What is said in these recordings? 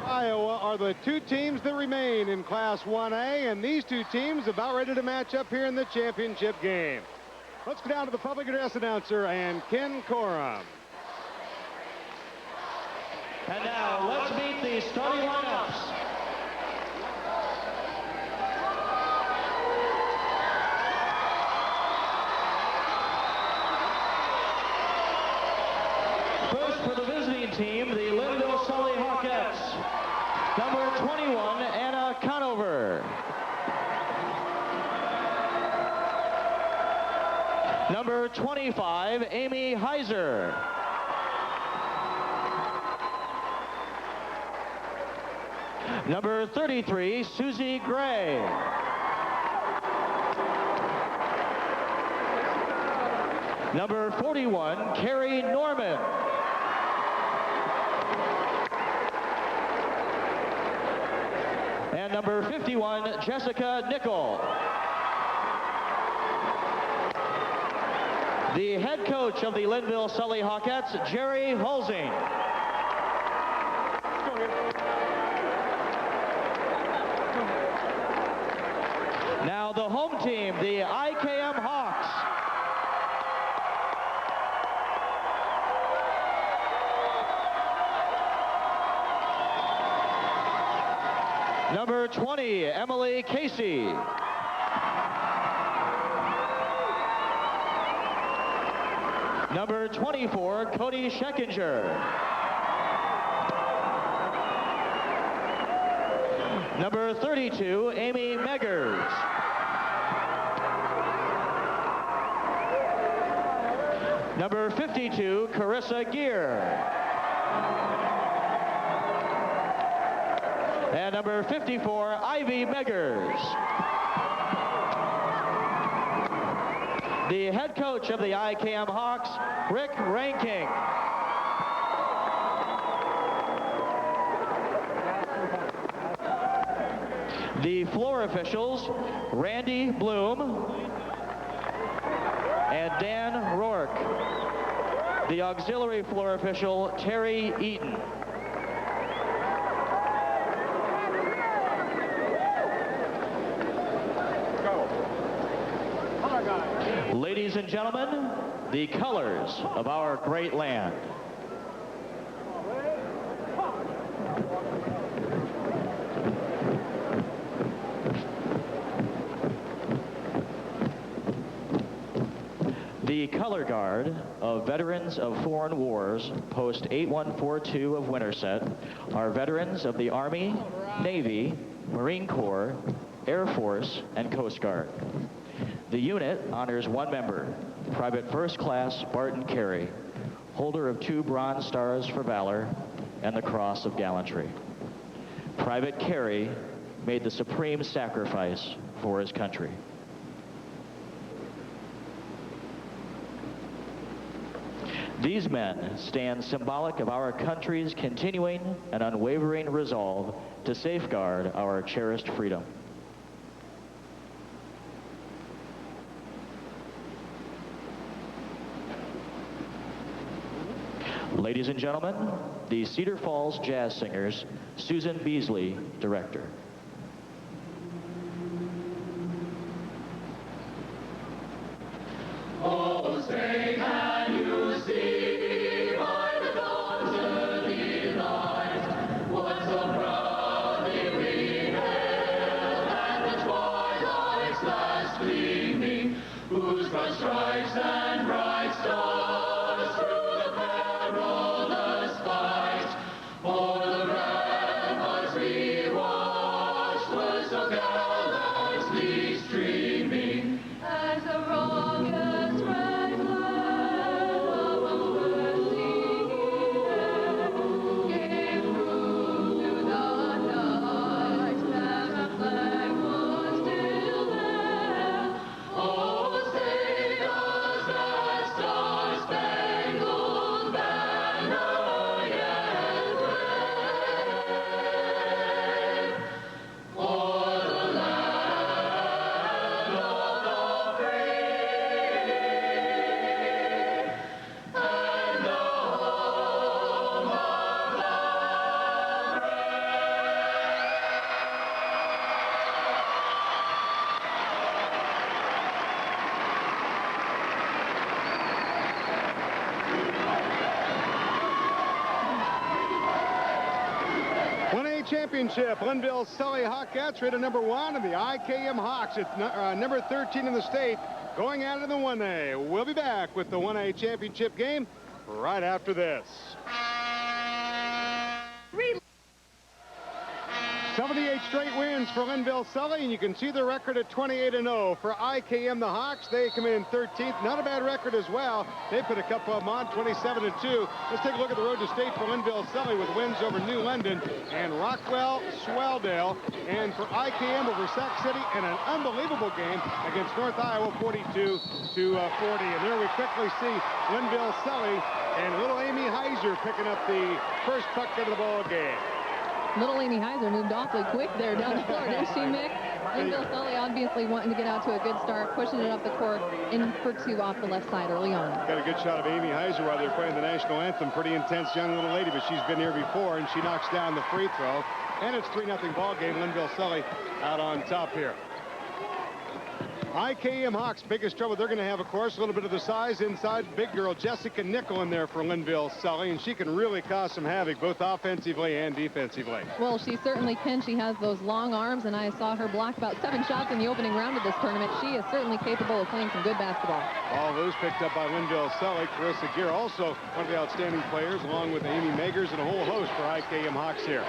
Iowa are the two teams that remain in Class 1A, and these two teams about ready to match up here in the championship game. Let's go down to the public address announcer and Ken Corum. And now let's meet the starting lineups. First for the visiting team, the Linville Sully Hawkettes. Number 21, Anna Conover. Number 25, Amy Heiser. Number 33, Susie Gray. Number 41, Carrie Norman. And number 51, Jessica Nickel. The head coach of the Linville Sully Hawkettes, Jerry Holzing. Now the home team, the IKM Hawks. Number 20, Emily Casey. Number 24, Cody Scheckinger. Number 32, Amy Meggers. Number 52, Carissa Gear. And number 54, Ivy Meggers. The head coach of the IKM Hawks, Rick Ranking. The floor officials, Randy Bloom and Dan Rourke. The auxiliary floor official, Terry Eaton. Ladies and gentlemen, the colors of our great land. The color guard of Veterans of Foreign Wars, Post 8142 of Winterset, are veterans of the Army, Navy, Marine Corps, Air Force, and Coast Guard. The unit honors one member, Private First Class Barton Carey, holder of 2 Bronze Stars for Valor and the Cross of Gallantry. Private Carey made the supreme sacrifice for his country. These men stand symbolic of our country's continuing and unwavering resolve to safeguard our cherished freedom. Ladies and gentlemen, the Cedar Falls Jazz Singers, Susan Beasley, director. Oh, say can you see by the dawn's early light what so proudly we hailed at the twilight's last gleaming, whose broad stripes and bright stars through the perilous fight o'er the ramparts we watched. championship. Linville Sully Hawkettes rated number 1, and the IKM Hawks, it's number 13 in the state, going out in the 1A. We'll be back with the 1A championship game right after this. 78 straight wins for Linville Sully, and you can see the record at 28-0. For IKM, the Hawks, they come in 13th. Not a bad record as well. They put a couple of them on, 27-2. Let's take a look at the road to state for Linville Sully with wins over New London and Rockwell Swelldale. And for IKM over Sac City, and an unbelievable game against North Iowa, 42-40. And there we quickly see Linville Sully and little Amy Heiser picking up the first puck of the ball game. Little Amy Heiser moved awfully quick there down the floor, didn't she, Mick? Linville Sully obviously wanting to get out to a good start, pushing it up the court in for 2 off the left side early on. Got a good shot of Amy Heiser while they're playing the national anthem. Pretty intense young little lady, but she's been here before, and she knocks down the free throw. And it's 3-0 ball game. Linville Sully out on top here. IKM Hawks, biggest trouble they're going to have, of course, a little bit of the size inside. Big girl Jessica Nickel in there for Linville Sully, and she can really cause some havoc both offensively and defensively. Well, she certainly can. She has those long arms, and I saw her block about 7 shots in the opening round of this tournament. She is certainly capable of playing some good basketball. All those picked up by Linville Sully. Carissa Gear, also one of the outstanding players, along with Amy Magers and a whole host for IKM Hawks here.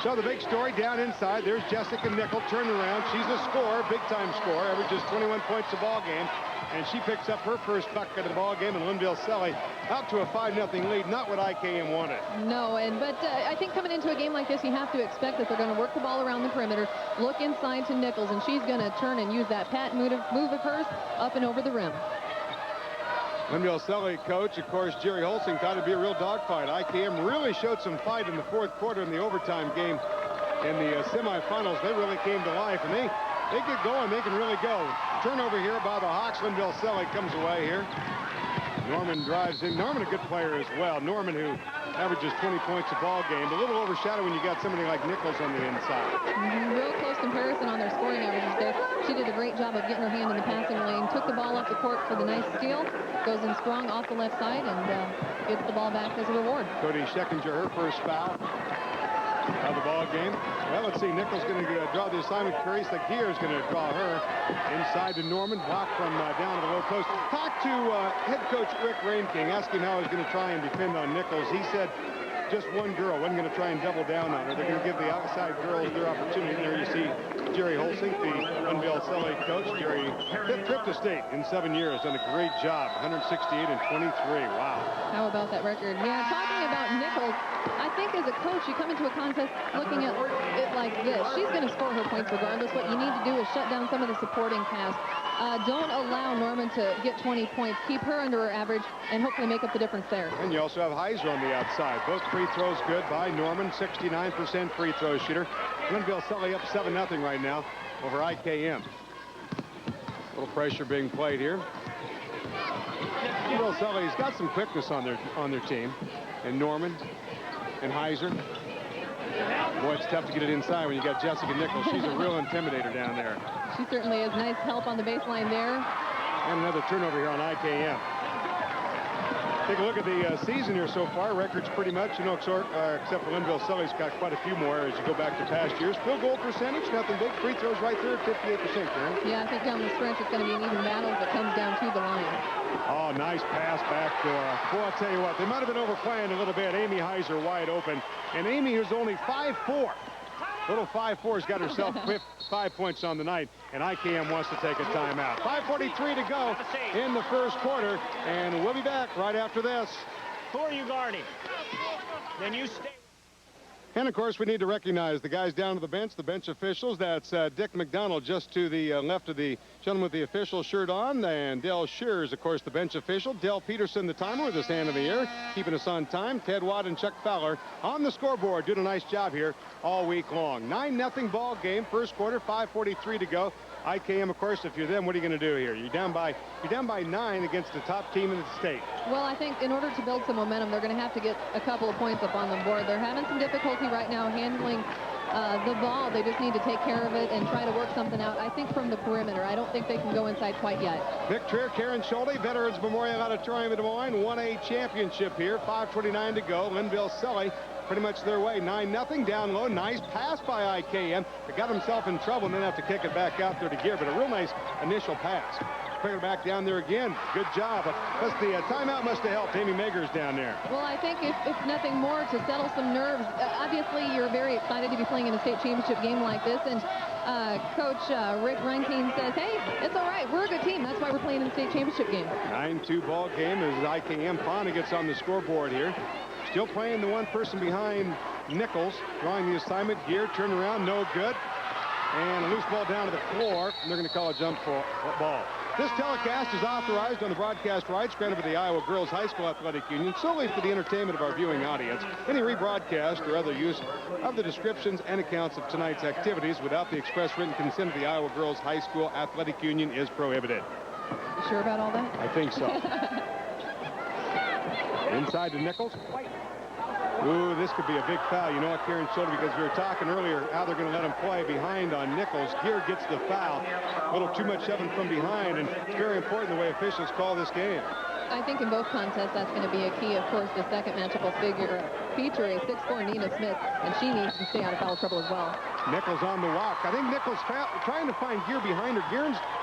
So the big story down inside, there's Jessica Nickel, turned around. She's a scorer, big-time scorer, averages 21 points a ball game. And she picks up her first bucket of the ball game, and Linville Sully out to a 5-0 lead, not what IKM wanted. No, but I think coming into a game like this, you have to expect that they're going to work the ball around the perimeter, look inside to Nichols, and she's going to turn and use that patent move of hers up and over the rim. Linville Sully coach, of course, Jerry Holsing, thought it'd be a real dogfight. IKM really showed some fight in the 4th quarter in the overtime game in the semifinals. They really came to life, and they get going. They can really go. Turnover here by the Hawks. Linville Sully comes away here. Norman drives in. Norman, a good player as well. Norman, who averages 20 points a ball game. A little overshadowed when you got somebody like Nichols on the inside. Real close comparison on their scoring averages there. She did a great job of getting her hand in the passing lane, took the ball up the court for the nice steal, goes in strong off the left side, and gets the ball back as a reward. Cody Scheckinger, her first foul of the ball game. Well, let's see. Nichols going to draw the assignment. Carissa Gear is going to draw her inside to Norman. Block from down to the low post. Talk to head coach Rick Rainking. Ask him how he's going to try and defend on Nichols. He said just one girl. Wasn't going to try and double down on her. They're going to give the outside girls their opportunity. There you see Jerry Holsink, the Linville Sully coach. Jerry, 5th trip to state in 7 years. Done a great job. 168 and 23. Wow. How about that record? Yeah, talking about Nichols, I think as a coach, you come into a contest looking at it like this. She's going to score her points regardless. What you need to do is shut down some of the supporting cast. Don't allow Norman to get 20 points. Keep her under her average and hopefully make up the difference there. And you also have Heiser on the outside. Both free throws good by Norman. 69% free throw shooter. Linville Sully up 7-0 right now over IKM. A little pressure being played here. Linville Sully's got some quickness on their team. And Norman and Heiser. Boy, it's tough to get it inside when you got Jessica Nichols. She's a real intimidator down there. She certainly is. Nice help on the baseline there. And another turnover here on IKM. Take a look at the season here so far. Records pretty much, except for Linville Sully's got quite a few more as you go back to past years. Field goal percentage, nothing big. Free throws right there at 58%, Karen. Yeah, I think down the stretch it's going to be an even battle if it comes down to the line. Oh, nice pass back door. Boy, I'll tell you what, they might have been overplaying a little bit. Amy Heiser wide open. And Amy is only 5'4". Little 5'4's got herself 5 points on the night, and IKM wants to take a timeout. 5:43 to go in the 1st quarter, and we'll be back right after this. Who are you guarding? Then you stay. And, of course, we need to recognize the guys down to the bench officials. That's Dick McDonald just to the left of the gentleman with the official shirt on. And Del Shears, of course, the bench official. Del Peterson, the timer with his hand in the air, keeping us on time. Ted Watt and Chuck Fowler on the scoreboard, doing a nice job here all week long. 9-0 ball game, 1st quarter, 5:43 to go. IKM, of course, if you're them, what are you going to do here? You're down by 9 against the top team in the state. Well, I think in order to build some momentum, they're going to have to get a couple of points up on the board. They're having some difficulty right now handling the ball. They just need to take care of it and try to work something out, I think, from the perimeter. I don't think they can go inside quite yet. Vic Trier, Karen Schulte, Veterans Memorial Auditorium in Des Moines, 1A championship here. 5:29 to go. Linville Sully pretty much their way. 9-0 down low. Nice pass by IKM. They got himself in trouble and then have to kick it back out there to Gear, but a real nice initial pass. Pick it back down there again. Good job. Plus the timeout must have helped Amy Magers down there. Well, I think if nothing more to settle some nerves, obviously you're very excited to be playing in a state championship game like this, and Coach Rick Reinking says, hey, it's all right. We're a good team. That's why we're playing in the state championship game. 9-2 ball game as IKM Pauna gets on the scoreboard here. Still playing the one person behind Nichols, drawing the assignment. Gear, turn around, no good. And a loose ball down to the floor, and they're going to call a jump ball. This telecast is authorized on the broadcast rights granted by the Iowa Girls High School Athletic Union solely for the entertainment of our viewing audience. Any rebroadcast or other use of the descriptions and accounts of tonight's activities without the express written consent of the Iowa Girls High School Athletic Union is prohibited. You sure about all that? I think so. Inside to Nichols. Ooh, this could be a big foul. You know what, Karen Schroeder, because we were talking earlier how they're going to let him play behind on Nichols. Gear gets the foul. A little too much shoving from behind, and it's very important the way officials call this game. I think in both contests that's going to be a key. Of course, the second matchup will feature a 6'4" Nina Smith, and she needs to stay out of foul trouble as well. Nichols on the walk. I think Nichols trying to find Gear behind her.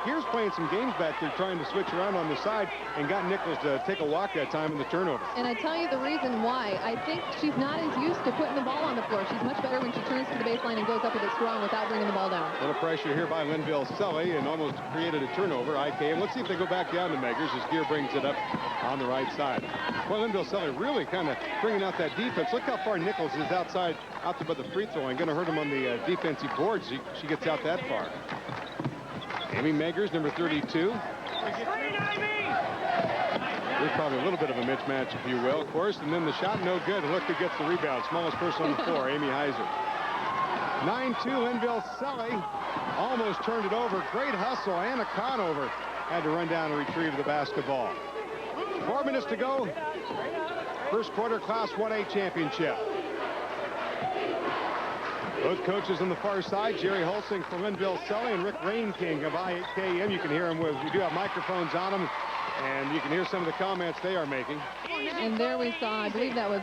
Gear's playing some games back there, trying to switch around on the side, and got Nichols to take a walk that time in the turnover. And I tell you the reason why. I think she's not as used to putting the ball on the floor. She's much better when she turns to the baseline and goes up with it strong without bringing the ball down. A little pressure here by Linville Sully, and almost created a turnover. IKM. Let's see if they go back down to Magers as Gear brings it up on the right side. Well, Linville Sully really kind of bringing out that defense. Look how far Nichols is out there by the free throw line. Going to hurt him on the defensive boards. She gets out that far. Amy Magers, number 32. There's probably a little bit of a mismatch, if you will, of course. And then the shot, no good. Look who gets the rebound. Smallest person on the floor, Amy Heiser. 9-2, Linville Sully almost turned it over. Great hustle. Anna Conover had to run down and retrieve the basketball. 4 minutes to go. First quarter, Class 1A championship. Both coaches on the far side, Jerry Holsing for Linville Sully and Rick Reinking of IKM. You can hear them we do have microphones on them, and you can hear some of the comments they are making. And there we saw, I believe that was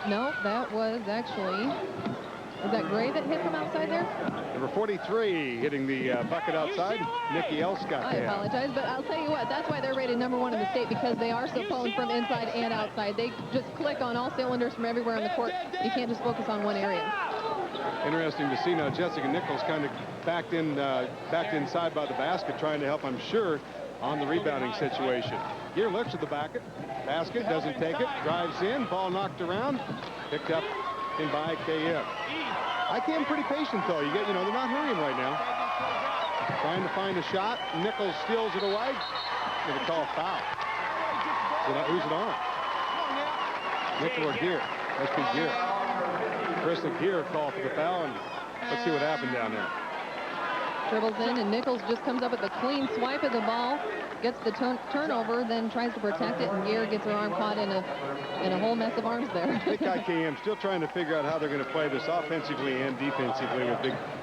no, that was actually, was that Gray that hit from outside there? Number 43 hitting the bucket outside, Nikki Elskott. I apologize, but I'll tell you what, that's why they're rated #1 in the state, because they are so phoned from inside and outside. They just click on all cylinders from everywhere on the court. You can't just focus on one area. Interesting to see now Jessica Nichols kind of backed inside by the basket, trying to help, I'm sure, on the rebounding situation. Gear looks at the basket, doesn't take it, drives in, ball knocked around, picked up in by IKM. IKM pretty patient though. They're not hurrying right now. Trying to find a shot. Nichols steals it away. Going to call a foul. Who's it on? Nichols or Gear? Must be Gear. Krista Gear called for the foul, and let's see what happened down there. Dribbles in, and Nichols just comes up with a clean swipe of the ball, gets the turnover, then tries to protect it, and Gear gets her arm caught in a whole mess of arms there. I think IKM still trying to figure out how they're going to play this offensively and defensively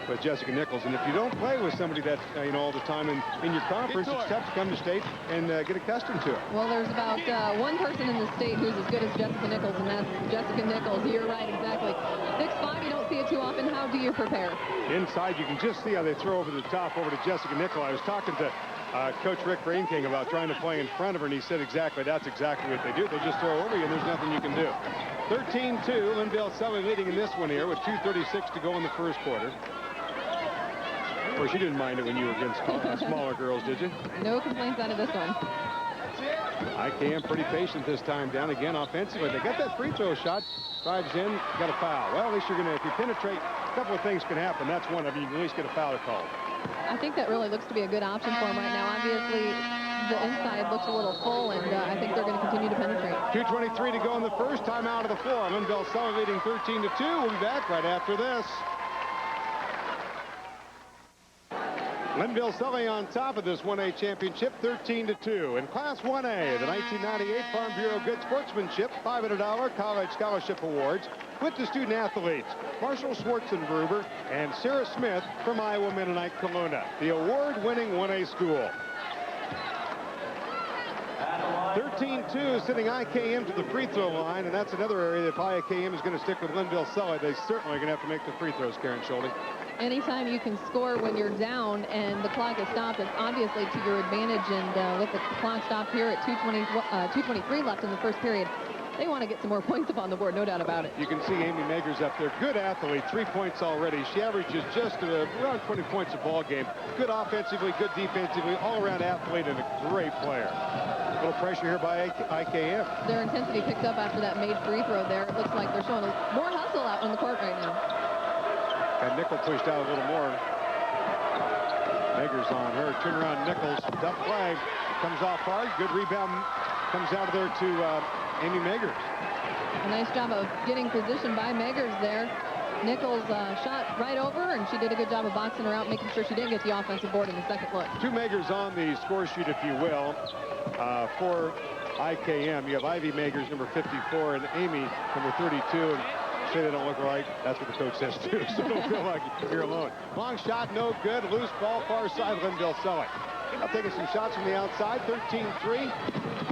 with Jessica Nichols. And if you don't play with somebody that all the time in your conference, it's tough to come to state and get accustomed to it. Well, there's about one person in the state who's as good as Jessica Nichols, and that's Jessica Nichols. You're right, exactly. 6'5", you don't see it too often. How do you prepare? Inside, you can just see how they throw over the top over to Jessica Nichols. I was talking to Coach Rick Reinking about trying to play in front of her, and he said that's exactly what they do. They just throw over you, and there's nothing you can do. 13-2, Linville Sully leading in this one here with 2:36 to go in the first quarter. Of course, you didn't mind it when you were against smaller girls, did you? No complaints out of this one. IKM pretty patient this time down again offensively. They got that free throw shot, drives in, got a foul. Well, at least if you penetrate, a couple of things can happen. That's one of them. You can at least get a foul called. I think that really looks to be a good option for him right now. Obviously, the inside looks a little full, and I think they're going to continue to penetrate. 2:23 to go in the first. Time out of the floor. Linville Sully leading 13-2. We'll be back right after this. Linville Sully on top of this 1A championship, 13-2. In Class 1A, the 1998 Farm Bureau Good Sportsmanship $500 College Scholarship Awards went to student athletes Marshall Schwartzengruber and Sarah Smith from Iowa Mennonite Kelowna, the award-winning 1A school. 13-2, sending IKM to the free throw line, and that's another area that if IKM is going to stick with Linville Sully, they certainly are going to have to make the free throws, Karen Schulte. Anytime you can score when you're down and the clock is stopped, it's obviously to your advantage. And with the clock stopped here at 2:23 left in the first period, they want to get some more points up on the board, no doubt about it. You can see Amy Magers up there. Good athlete, 3 points already. She averages just around 20 points a ball game. Good offensively, good defensively, all-around athlete, and a great player. A little pressure here by IKM. Their intensity picked up after that made free throw there. It looks like they're showing more hustle out on the court right now. And Nickel pushed out a little more. Magers on her. Turnaround Nichols. Tough play. Comes off hard. Good rebound. Comes out of there to Amy Magers. A nice job of getting position by Magers there. Nichols shot right over, and she did a good job of boxing her out, making sure she didn't get the offensive board in the second look. Two Magers on the score sheet, if you will, for IKM. You have Ivy Magers, number 54, and Amy, number 32. And say they don't look right, that's what the coach says too, so don't feel like you're alone. Long shot, no good. Loose ball, far side, Linville Sully. Now taking some shots from the outside, 13-3.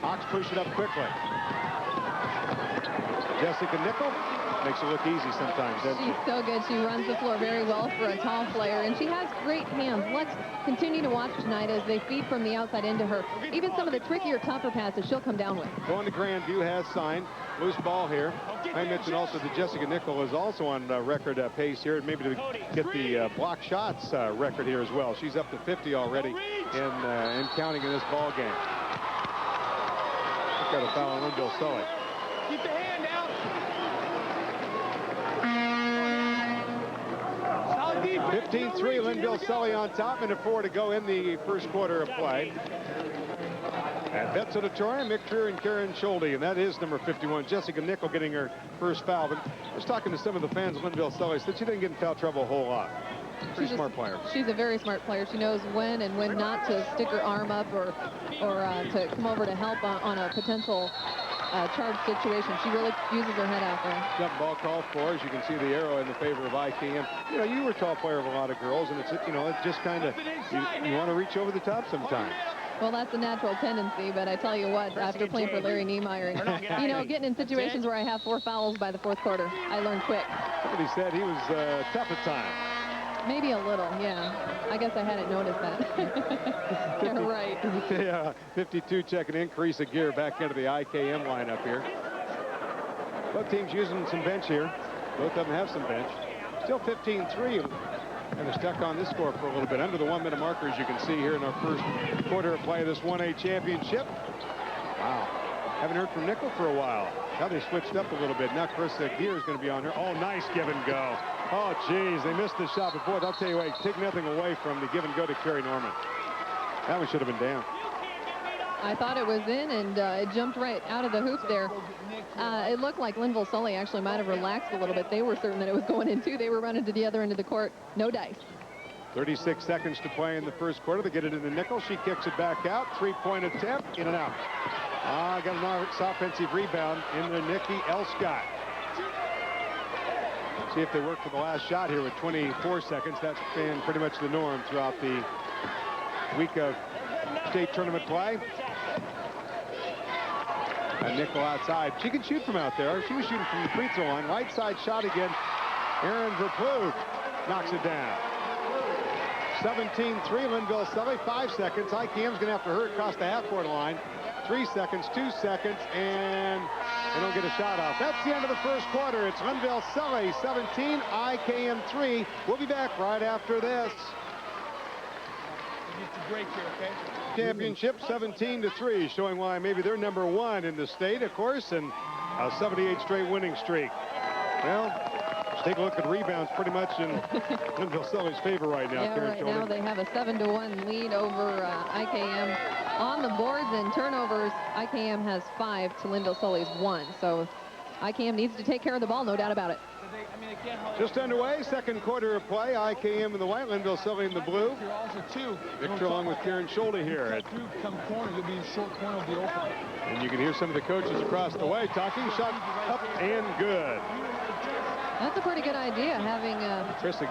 Hawks push it up quickly. Jessica Nickel makes it look easy sometimes, doesn't she? She's so good. She runs the floor very well for a tall player, and she has great hands. Let's continue to watch tonight as they feed from the outside into her. Even some of the trickier, tougher passes she'll come down with. Going to Grandview has signed. Loose ball here. I mentioned also that Jessica Nickel is also on record pace here, and maybe to get the block shots record here as well. She's up to 50 already and counting in this ball game. Got a foul on Linville Sully. Keep the hand out. Solid defense. 15-3, Linville Sully on top, and a 4 to go in the first quarter of play. At Betts Auditorium, Mick Trier and Karen Schulte, and that is number 51. Jessica Nickel getting her first foul. But I was talking to some of the fans of Linville Sully, said she didn't get in foul trouble a whole lot. Pretty smart player. She's a very smart player. She knows when and when not to stick her arm up or to come over to help on a potential charged situation. She really uses her head out there. Jump ball called for. As you can see, the arrow in the favor of IKM. You know, you were a tall player of a lot of girls, and it's, you know, it's just kind of, you want to reach over the top sometimes. Well, that's a natural tendency, but I tell you what, after playing for Larry Niemeyer, and, you know, getting in situations where I have 4 fouls by the fourth quarter, I learned quick. Somebody said he was tough at times. Maybe a little, yeah. I guess I hadn't noticed that. You're right. Yeah, 52 check an increase of gear back into the IKM lineup here. Both teams using some bench here. Both of them have some bench. Still 15-3. And they're stuck on this score for a little bit. Under the 1-minute marker, as you can see here in our first quarter of play of this 1A championship. Wow. Haven't heard from Nickel for a while. Now they switched up a little bit. Now Carissa Gear is going to be on her. Oh, nice give and go. Oh, geez, they missed the shot. But, boy, I'll tell you what, take nothing away from the give and go to Carrie Norman. That one should have been down. I thought it was in, and it jumped right out of the hoop there. It looked like Linville Sully actually might have relaxed a little bit. They were certain that it was going in, too. They were running to the other end of the court. No dice. 36 seconds to play in the first quarter. They get it into Nickel. She kicks it back out. 3-point attempt. In and out. Got a nice offensive rebound into Nikki Elscott. See if they work for the last shot here with 24 seconds. That's been pretty much the norm throughout the week of state tournament play. And Nickel outside. She can shoot from out there. She was shooting from the free throw line. Right side shot again. Aaron Verploeg knocks it down. 17-3, Linville Sully. 5 seconds. IKM's going to have to hurry across the half-court line. 3 seconds, 2 seconds, and they don't get a shot off. That's the end of the first quarter. It's Linville Sully 17, IKM 3. We'll be back right after this. Championship 17-3, showing why maybe they're number 1 in the state, of course, and a 78 straight winning streak. Well, let's take a look at rebounds, pretty much in Linville Sully's favor right now. Yeah, right now they have a 7-1 lead over IKM. On the boards and turnovers, IKM has 5 to Linville Sully's 1. So IKM needs to take care of the ball, no doubt about it. Just underway, second quarter of play. IKM in the white, Linville Sully in the blue. Victor along with Karen Schulte here. And you can hear some of the coaches across the way talking. Shot up and good. That's a pretty good idea, having Carissa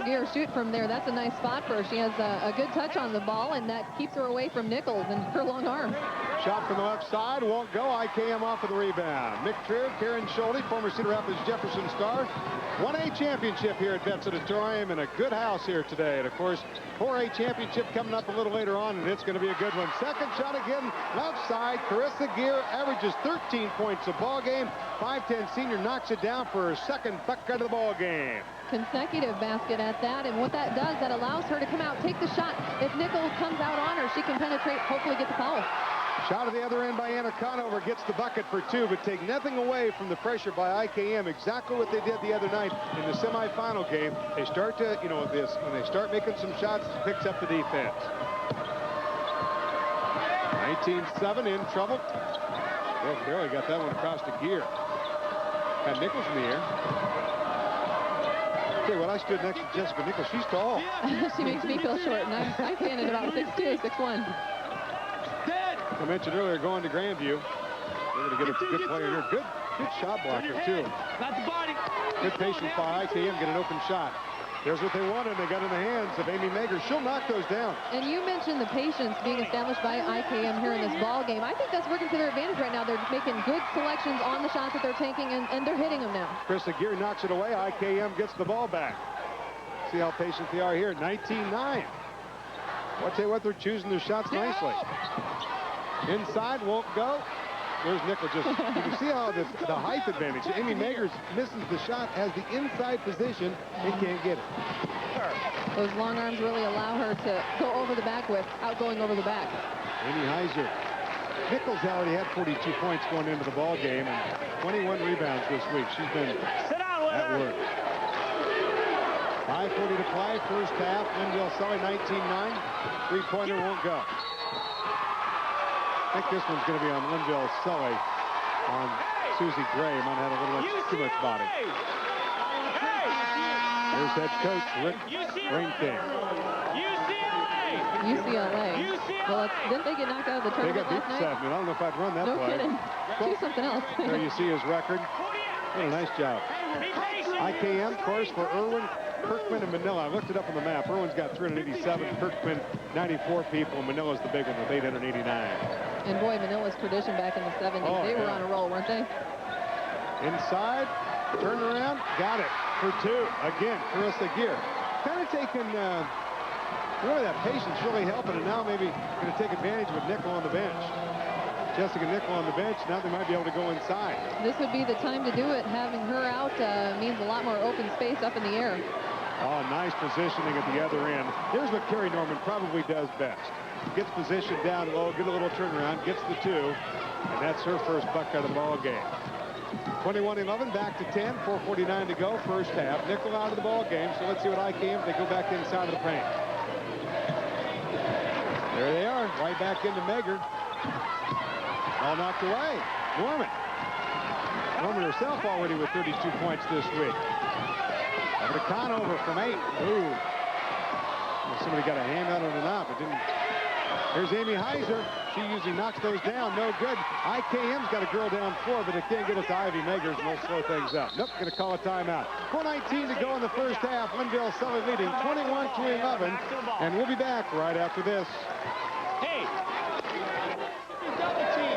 Gear shoot from there. That's a nice spot for her. She has a good touch on the ball, and that keeps her away from Nichols and her long arms. Shot from the left side, won't go. IKM off of the rebound. Mick Trier, Karen Schulte, former Cedar Rapids Jefferson star. 1A championship here at Vets Auditorium, and a good house here today. And of course, 4A championship coming up a little later on, and it's going to be a good one. Second shot again, left side. Carissa Gear averages 13 points a ball game. 5'10" senior knocks it down for her second bucket of the ball game. Consecutive basket at that, and what that does, that allows her to come out, take the shot. If Nichols comes out on her, she can penetrate, hopefully get the foul. Shot at the other end by Anna Conover, gets the bucket for 2, but take nothing away from the pressure by IKM. Exactly what they did the other night in the semifinal game. They start to, when they start making some shots, it picks up the defense. 19-7 in trouble. Well, barely got that one across the gear. Got Nichols in the air. Okay, when I stood next to Jessica Nichols, she's tall. She makes me feel short, and I stand at about 6'2", 6'1". I mentioned earlier going to Grandview. They're going to get a good player here. Good shot blocker, too. Not the body. Good patience by IKM, get an open shot. There's what they wanted. They got in the hands of Amy Mager. She'll knock those down. And you mentioned the patience being established by IKM here in this ball game. I think that's working to their advantage right now. They're making good selections on the shots that they're taking, and they're hitting them now. Chris Aguirre knocks it away. IKM gets the ball back. See how patient they are here. 19-9. I'll tell you what, they're choosing their shots nicely. Inside, won't go. There's Nichols. You can see how the height advantage. Amy Magers misses the shot, has the inside position, and can't get it. Those long arms really allow her to go over the back without going over the back. Amy Heiser. Nichols already had 42 points going into the ball game and 21 rebounds this week. She's been at work. 5:40 to play, first half. Linville Sully 19-9. Three-pointer won't go. I think this one's going to be on Linville Sully. On Susie Gray. Might have a little bit too much body. There's head coach Rick Rainking. UCLA. Well, didn't they get knocked out of the They tournament got beat last this night? afternoon. I don't know if I'd run that No play. kidding. Do something else. There you see his record. What a nice job. IKM, of course, for Irwin, Kirkman, and Manila. I looked it up on the map. Irwin's got 387, Kirkman 94 people. Manila's the big one with 889. And boy, Manila's tradition back in the 70s. Oh, they were yeah. on a roll, weren't they? Inside, turned around, got it for 2. Again, Carissa Gear. Kind of taking, really that patience really helping, and now maybe going to take advantage with Nickel on the bench. Jessica Nickel on the bench. Now they might be able to go inside. This would be the time to do it. Having her out means a lot more open space up in the air. Oh, nice positioning at the other end. Here's what Carrie Norman probably does best. Gets positioned down low, get a little turnaround, gets the 2, and that's her first bucket of the ball game. 21-11, back to 10, 4:49 to go, first half. Nickel out of the ball game, so let's see what IKM. They go back inside of the paint. There they are, right back into Mager. All knocked away. Norman. Norman herself already with 32 points this week. Over to Conover from 8. Ooh. Well, somebody got a hand on it or not, but didn't. Here's Amy Heiser. She usually knocks those down. No good. IKM's got a girl down 4, but they can't get it to Ivy Magers, and they'll slow things up. Nope, going to call a timeout. 4:19 to go in the first half. Linville Sully leading 21-11, and we'll be back right after this. Hey.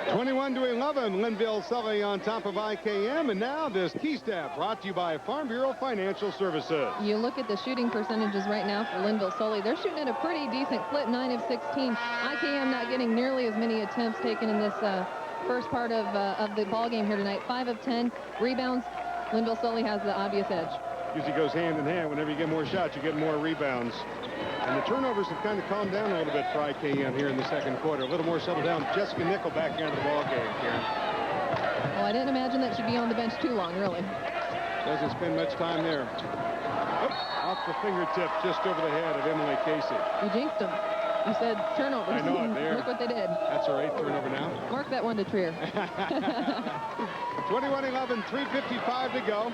21-11, Linville Sully on top of IKM, and now this key stat brought to you by Farm Bureau Financial Services. You look at the shooting percentages right now for Linville Sully. They're shooting at a pretty decent clip, 9 of 16. IKM not getting nearly as many attempts taken in this first part of the ball game here tonight. 5 of 10 rebounds. Linville Sully has the obvious edge. Usually goes hand in hand. Whenever you get more shots, you get more rebounds. And the turnovers have kind of calmed down a little bit for IKM here in the second quarter. A little more settled down. Jessica Nickel back into the ball game, Karen. Well, I didn't imagine that she'd be on the bench too long, really. Doesn't spend much time there. Oop, off the fingertip, just over the head of Emily Casey. You jinxed them. You said turnovers. I know it there. Look what they did. That's her 8th turnover now. Mark that one to Trier. 21-11, 3:55 to go.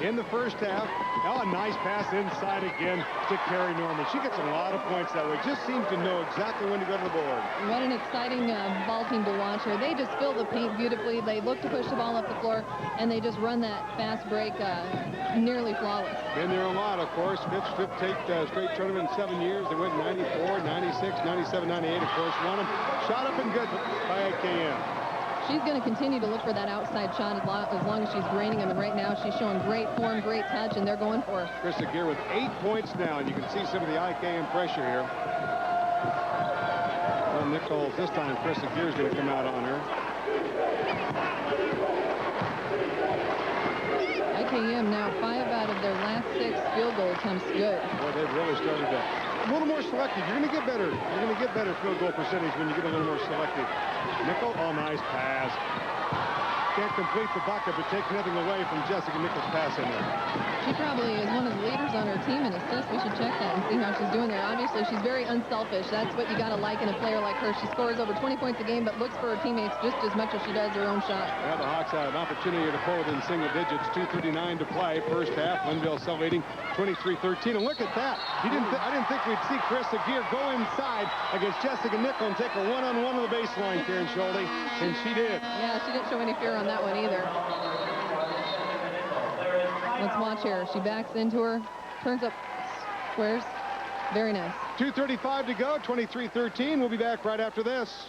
in the first half. Oh, a nice pass inside again to Carrie Norman. She gets a lot of points that way. Just seems to know exactly when to go to the board. What an exciting ball team to watch here. They just fill the paint beautifully. They look to push the ball up the floor, and they just run that fast break nearly flawless. Been there a lot, of course. Fifth straight tournament in 7 years. They went 94, 96, 97, 98, of course. Won them. Shot up and good by IKM. She's going to continue to look for that outside shot as long as she's draining them. And right now, she's showing great form, great touch, and they're going for her. Krista Gear with 8 points now, and you can see some of the IKM pressure here. Well, Nichols, this time, Krista Gear's going to come out on her. IKM now 5 out of their last 6 field goal attempts good. Well, they've really started to a little more selective. You're going to get better. You're going to get better field goal percentage when you get a little more selective. Nickel, oh, nice pass. Can't complete the bucket, but takes nothing away from Jessica Nichols' pass in there. She probably is one of the leaders on her team in assists. We should check that and see how she's doing there. Obviously, she's very unselfish. That's what you got to like in a player like her. She scores over 20 points a game, but looks for her teammates just as much as she does her own shot. Yeah, the Hawks had an opportunity to pull it in single digits. 2:39 to play. First half, Linville Cell leading 23-13. And look at that. I didn't think we'd see Krista Gear go inside against Jessica Nichols and take her one-on-one on the baseline, Karen Schulte, and she did. Yeah, she didn't show any fear on that one either. Let's watch here. She backs into her, turns up, squares. Very nice. 2:35 to go, 23-13. We'll be back right after this.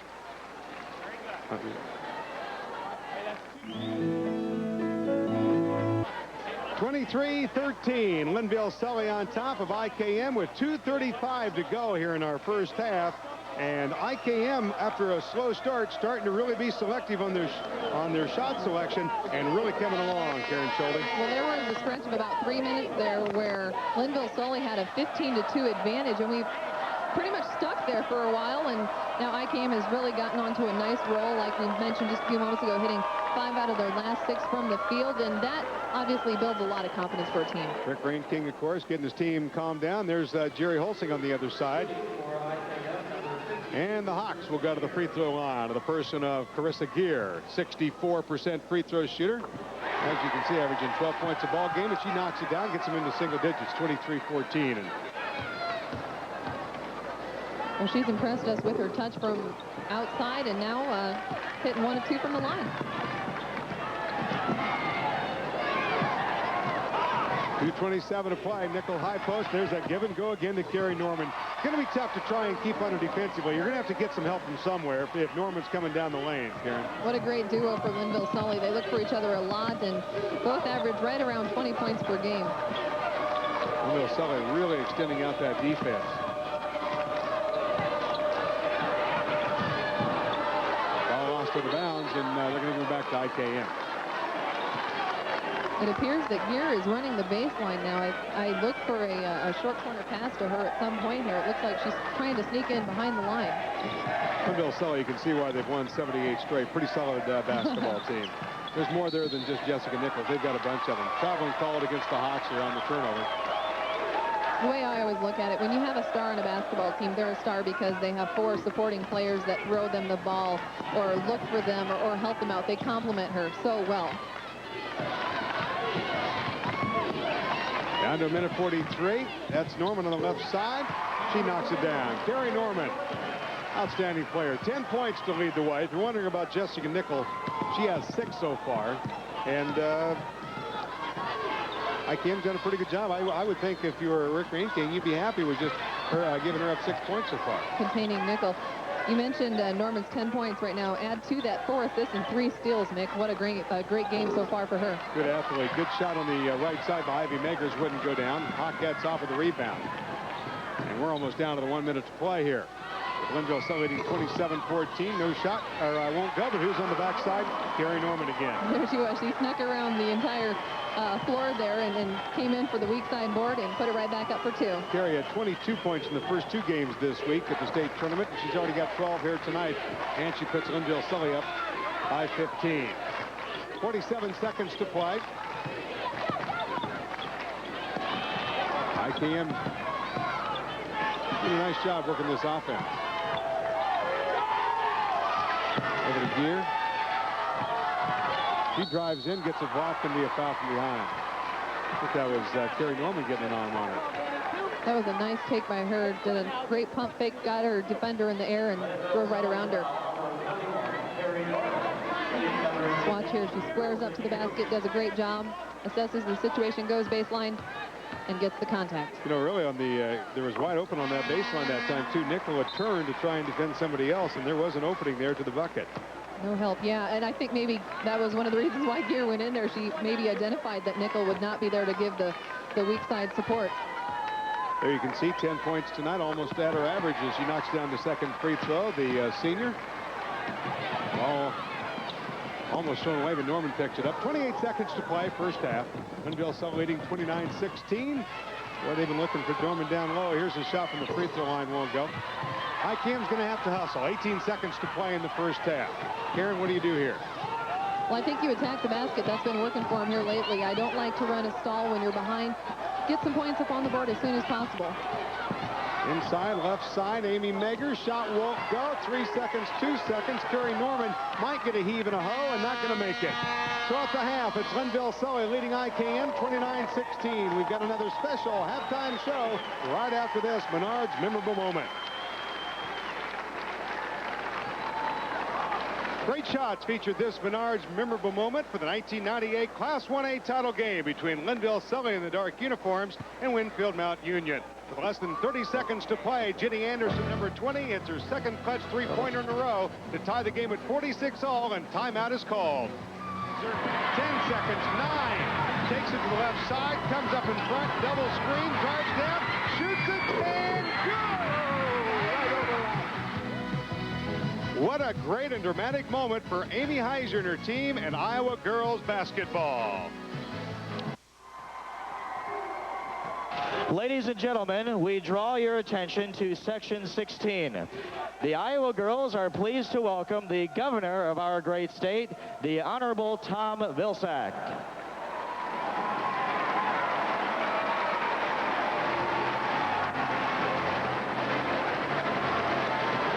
23-13. Linville Sully on top of IKM with 2:35 to go here in our first half. And IKM, after a slow start, starting to really be selective on their shot selection and really coming along, Karen Schulte. Well, there was a stretch of about 3 minutes there where Linville Sully had a 15-2 advantage, and we pretty much stuck there for a while, and now IKM has really gotten onto a nice roll, like we mentioned just a few moments ago, hitting 5 out of their last 6 from the field, and that obviously builds a lot of confidence for a team. Rick Rainking, of course, getting his team calmed down. There's Jerry Holsing on the other side. And the Hawks will go to the free throw line of the person of Carissa Gear, 64% free throw shooter. As you can see, averaging 12 points a ball game, and she knocks it down, gets them into single digits, 23-14. And well, she's impressed us with her touch from outside, and now hitting 1 of 2 from the line. 2:27 to play. Nickel high post. There's that give and go again to Carrie Norman. It's going to be tough to try and keep on her defensively. You're going to have to get some help from somewhere if Norman's coming down the lane, Karen. What a great duo for Linville Sully. They look for each other a lot, and both average right around 20 points per game. Linville Sully really extending out that defense. Ball lost to the bounds, and they're going to go back to IKM. It appears that Gear is running the baseline now. I look for a short corner pass to her at some point here. It looks like she's trying to sneak in behind the line. Linville Sully, you can see why they've won 78 straight. Pretty solid basketball team. There's more there than just Jessica Nichols. They've got a bunch of them. Traveling called against the Hawks here on the turnover. The way I always look at it, when you have a star on a basketball team, they're a star because they have 4 supporting players that throw them the ball or look for them or help them out. They complement her so well. Down to a minute 43. That's Norman on the left side. She knocks it down. Carrie Norman, outstanding player. 10 points to lead the way. If you're wondering about Jessica Nichols, she has 6 so far. And IKM's done a pretty good job. I would think if you were Rick Rainking, you'd be happy with just her giving her up 6 points so far. Containing Nichols. You mentioned Norman's 10 points right now. Add to that 4 assists and 3 steals, Nick. What a great game so far for her. Good athlete. Good shot on the right side by Ivy Magers. Wouldn't go down. Hawkettes off of the rebound. And we're almost down to the 1 minute to play here. Linville Sully leading 27-14. No shot, or I won't go, but who's on the backside? Carrie Norman again. There she was. She snuck around the entire floor there and came in for the weak side board and put it right back up for 2. Carrie had 22 points in the first 2 games this week at the state tournament. And she's already got 12 here tonight. And she puts Linville Sully up by 15. 47 seconds to play. IKM doing a nice job working this offense. Over to Gear. She drives in, gets a block, and be a foul from behind. think that was Carrie Norman getting an arm on her. That was a nice take by her. Did a great pump fake, got her defender in the air and drove right around her. Let's watch here. She squares up to the basket, does a great job, assesses the situation, goes baseline, and gets the contact. You know, really on the, there was wide open on that baseline that time too. Nickel had turned to try and defend somebody else, and there was an opening there to the bucket. No help, yeah, and I think maybe that was one of the reasons why Gear went in there. She maybe identified that Nickel would not be there to give the weak side support. There you can see 10 points tonight, almost at her average as she knocks down the second free throw. The senior. Ball almost thrown away, but Norman picks it up. 28 seconds to play, first half. Linville Sully leading 29-16. Well, they've been looking for Norman down low. Here's a shot from the free throw line, won't go. ICAM's going to have to hustle. 18 seconds to play in the first half. Karen, what do you do here? Well, I think you attack the basket. That's been working for him here lately. I don't like to run a stall when you're behind. Get some points up on the board as soon as possible. Inside, left side, Amy Megger. Shot won't go. 3 seconds, 2 seconds. Carrie Norman might get a heave and a hoe and not going to make it. So at the half, it's Linville Sully leading IKM 29-16. We've got another special halftime show right after this. Menard's memorable moment. Great shots featured this Menard's memorable moment for the 1998 Class 1A title game between Linville Sully in the dark uniforms and Winfield Mount Union. With less than 30 seconds to play, Jenny Anderson, number 20, hits her second clutch three-pointer in a row to tie the game at 46-all, and timeout is called. 10 seconds, 9. Takes it to the left side, comes up in front, double screen, drives down, shoots it, and goes! Right over. What a great and dramatic moment for Amy Heiser and her team and Iowa girls basketball. Ladies and gentlemen, we draw your attention to Section 16. The Iowa girls are pleased to welcome the governor of our great state, the Honorable Tom Vilsack.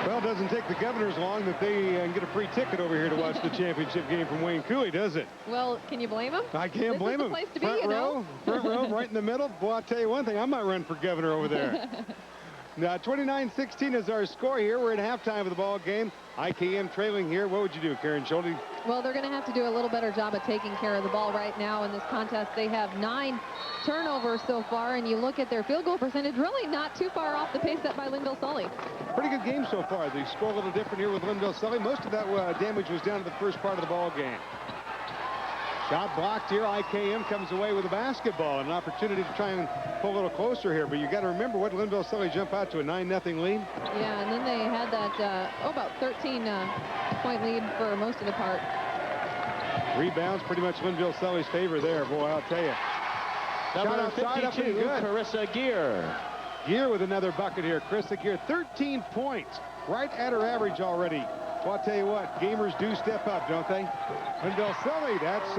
Well, it doesn't take the governors long that they get a free ticket over here to watch the championship game from Wayne Cooley, does it? Well, can you blame him? I can't blame him. This is the place to be, you know. Front row, right in the middle. Boy, I'll tell you one thing, I might run for governor over there. Now, 29-16 is our score here. We're at halftime of the ball game. IKM trailing here. What would you do, Karen Schulte? Well, they're going to have to do a little better job of taking care of the ball right now in this contest. They have 9 turnovers so far, and you look at their field goal percentage, really not too far off the pace set by Linville Sully. Pretty good game so far. They score a little different here with Linville Sully. Most of that damage was down to the first part of the ball game. Shot blocked here. IKM comes away with a basketball. An opportunity to try and pull a little closer here. But you got to remember, what Linville Sully jump out to a 9-0 lead? Yeah, and then they had that, about 13-point lead for most of the part. Rebounds pretty much Linville Sully's favor there. Boy, I'll tell you. Number 52, Carissa Gear. Gear with another bucket here. Carissa Gear, 13 points. Right at her average already. Well, I'll tell you what, gamers do step up, don't they? Linville Sully, that's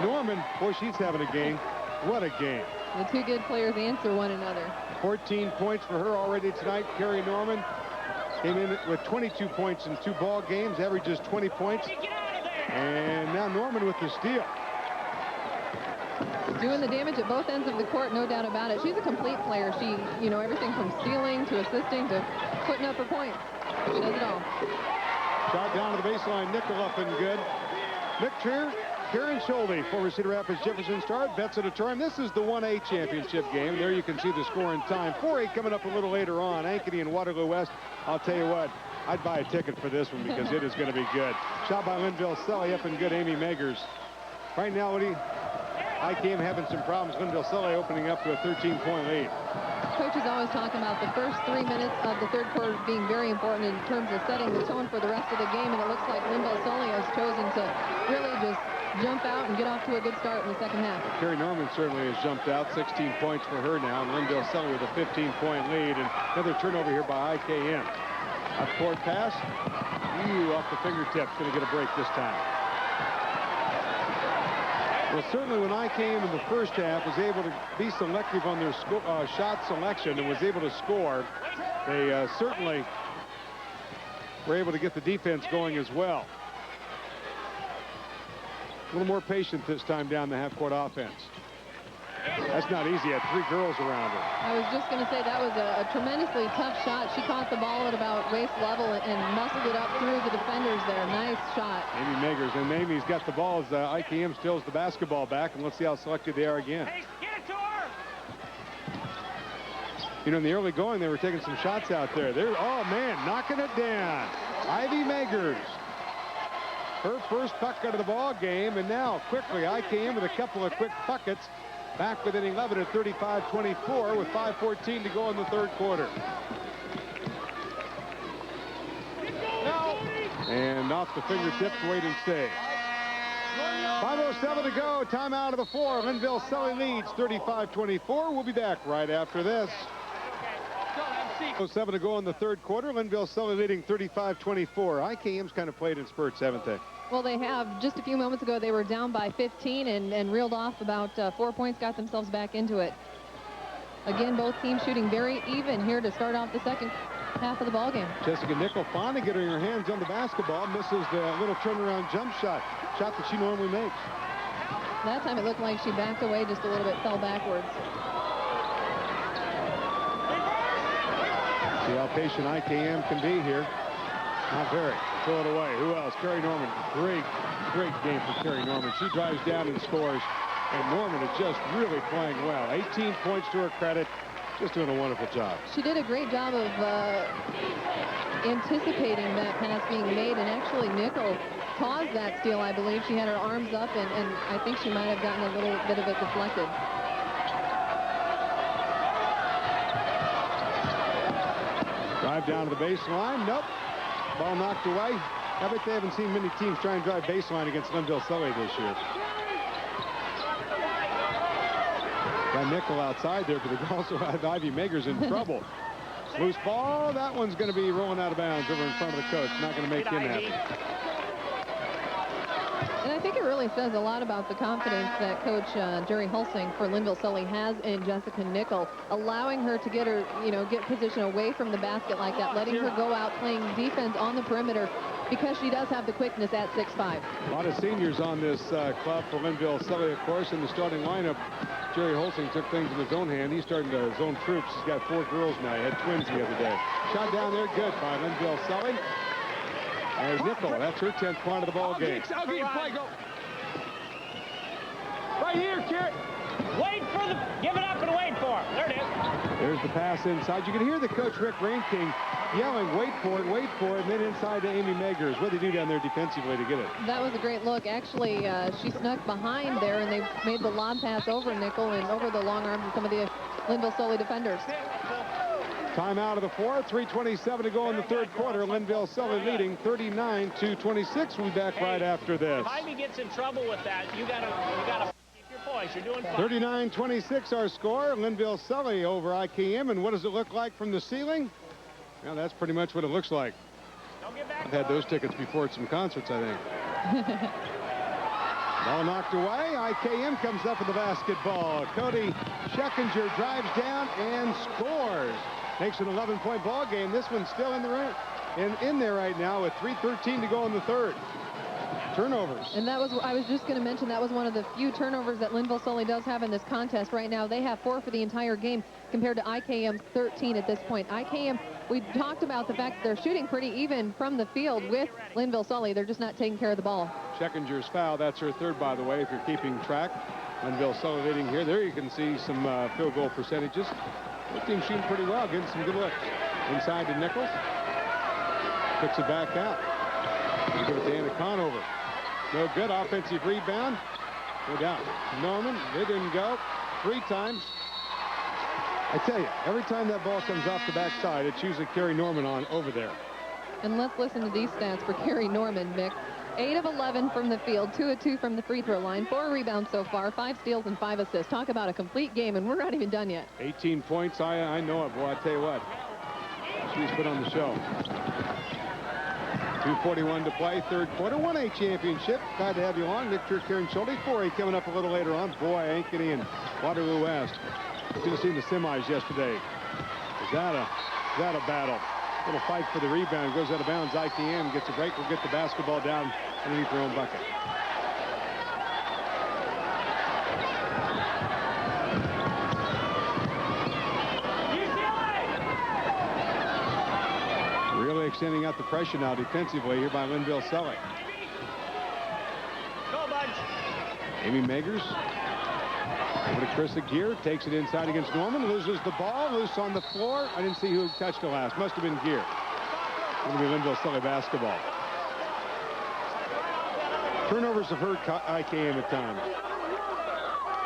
Norman. Boy, she's having a game. What a game. The two good players answer one another. 14 points for her already tonight. Carrie Norman came in with 22 points in 2 ball games, averages 20 points. And now Norman with the steal. Doing the damage at both ends of the court, no doubt about it. She's a complete player. She, you know, everything from stealing to assisting to putting up her points. She does it all. Shot down to the baseline, nickel up and good. Nick Trier, Karen Schulte, former Cedar Rapids Jefferson star, bets at a term. This is the 1A championship game. There you can see the score in time. 4A coming up a little later on. Ankeny and Waterloo West. I'll tell you what, I'd buy a ticket for this one because it is going to be good. Shot by Linville Sully, up and good, Amy Meggers. Right now, IKM having some problems. Linville Sully opening up to a 13-point lead. Coach is always talking about the first 3 minutes of the third quarter being very important in terms of setting the tone for the rest of the game, and it looks like Linville Sully has chosen to really just jump out and get off to a good start in the second half. Carrie Norman certainly has jumped out. 16 points for her now, and Linville Sully with a 15-point lead, and another turnover here by IKM. A court pass. Off the fingertips. Going to get a break this time. Well, certainly when I came in the first half, was able to be selective on their shot selection and was able to score. They certainly were able to get the defense going as well. A little more patient this time down the half-court offense. That's not easy. Had 3 girls around her. I was just going to say that was a tremendously tough shot. She caught the ball at about waist level and muscled it up through the defenders there. Nice shot. Amy Magers, and Amy's got the ball as IKM steals the basketball back, and let's see how selected they are again. Hey, get it to her! You know, in the early going, they were taking some shots out there. They're, oh man, knocking it down. Ivy Magers. Her first bucket of the ball game, and now quickly IKM with a couple of quick buckets. Back within 11 at 35-24 with 5:14 to go in the third quarter. And off the fingertips, wait and see. 5:07 to go. Timeout of the 4. Linville Sully leads 35-24. We'll be back right after this. 5:07 to go in the third quarter. Linville Sully leading 35-24. IKM's kind of played in spurts, haven't they? Well, they have. Just a few moments ago, they were down by 15 and reeled off about 4 points, got themselves back into it. Again, both teams shooting very even here to start off the second half of the ball game. Jessica Nickel finally getting her hands on the basketball, misses the little turnaround jump shot that she normally makes. That time it looked like she backed away just a little bit, fell backwards. See how patient IKM can be here. Not very. Throw it away. Who else? Carrie Norman. Great game for Carrie Norman. She drives down and scores. And Norman is just really playing well. 18 points to her credit. Just doing a wonderful job. She did a great job of anticipating that pass being made. And actually, Nickel caused that steal, I believe. She had her arms up, and I think she might have gotten a little bit of it deflected. Drive down to the baseline. Nope. Ball knocked away. I bet they haven't seen many teams try and drive baseline against Linville Sully this year. Got Nickel outside there, but they also have Ivy Magers in trouble. Loose ball. That one's going to be rolling out of bounds over in front of the coach. Not going to make him happy. And I think it really says a lot about the confidence that Coach Jerry Hulsing for Linville Sully has in Jessica Nickel, allowing her to get her, get position away from the basket like that, letting her go out playing defense on the perimeter because she does have the quickness at 6'5". A lot of seniors on this club for Linville Sully, of course, in the starting lineup. Jerry Hulsing took things in his own hand. He's starting to zone troops. He's got 4 girls now. He had twins the other day. Shot down there, good by Linville Sully. There's Nickel. That's her 10th point of the ball game. I'll give you play, go. Right here, kid. Wait for the... Give it up and wait for it. There it is. There's the pass inside. You can hear the coach, Rick Rainking, yelling, wait for it, and then inside to Amy Magers. What did they do down there defensively to get it? That was a great look. Actually, she snuck behind there, and they made the lob pass over Nickel and over the long arms of some of the Linville Sully defenders. Timeout of the 4. 3:27 to go in the third quarter. Linville Sully leading 39-26. We'll be back right after this. If Ivy gets in trouble with that, you gotta keep your poise. You're doing fine. 39-26 our score. Linville Sully over IKM. And what does it look like from the ceiling? Well, that's pretty much what it looks like. Don't get back. I've had those tickets before at some concerts, I think. Ball knocked away. IKM comes up with the basketball. Cody Scheckinger drives down and scores. Makes an 11-point ball game. This one's still in there right now with 3:13 to go in the third. Turnovers. And that was, I was just going to mention, that was one of the few turnovers that Linville Sully does have in this contest right now. They have 4 for the entire game compared to IKM's 13 at this point. IKM, we talked about the fact that they're shooting pretty even from the field with Linville Sully. They're just not taking care of the ball. Scheckинger's foul. That's her third, by the way, if you're keeping track. Linville Sully leading here. There you can see some field goal percentages. Both teams shooting pretty well, getting some good looks. Inside to Nichols. Puts it back out. We give it to Anna Conover. No good. Offensive rebound. No doubt. Norman, they didn't go. 3 times. I tell you, every time that ball comes off the backside, it's usually Carrie Norman on over there. And let's listen to these stats for Carrie Norman, Mick. 8 of 11 from the field, 2 of 2 from the free throw line, 4 rebounds so far, 5 steals and 5 assists. Talk about a complete game, and we're not even done yet. 18 points. I know it, boy. I tell you what. She's put on the show. 2:41 to play, third quarter. 1A championship. Glad to have you along. Nick Turk, Karen Schulte. 4A coming up a little later on. Boy, Ankeny and Waterloo West. Should have seen the semis yesterday. Is that a battle? Little fight for the rebound. Goes out of bounds. IKM gets a break. Will get the basketball down underneath their own bucket. extending out the pressure now defensively here by Linville Sully. Go, Budge. Amy Magers over to Krista Gear, takes it inside against Norman, loses the ball, loose on the floor. I didn't see who touched it last. Must have been Gear. It'll be Linville Sully basketball. Turnovers have hurt IKM at times.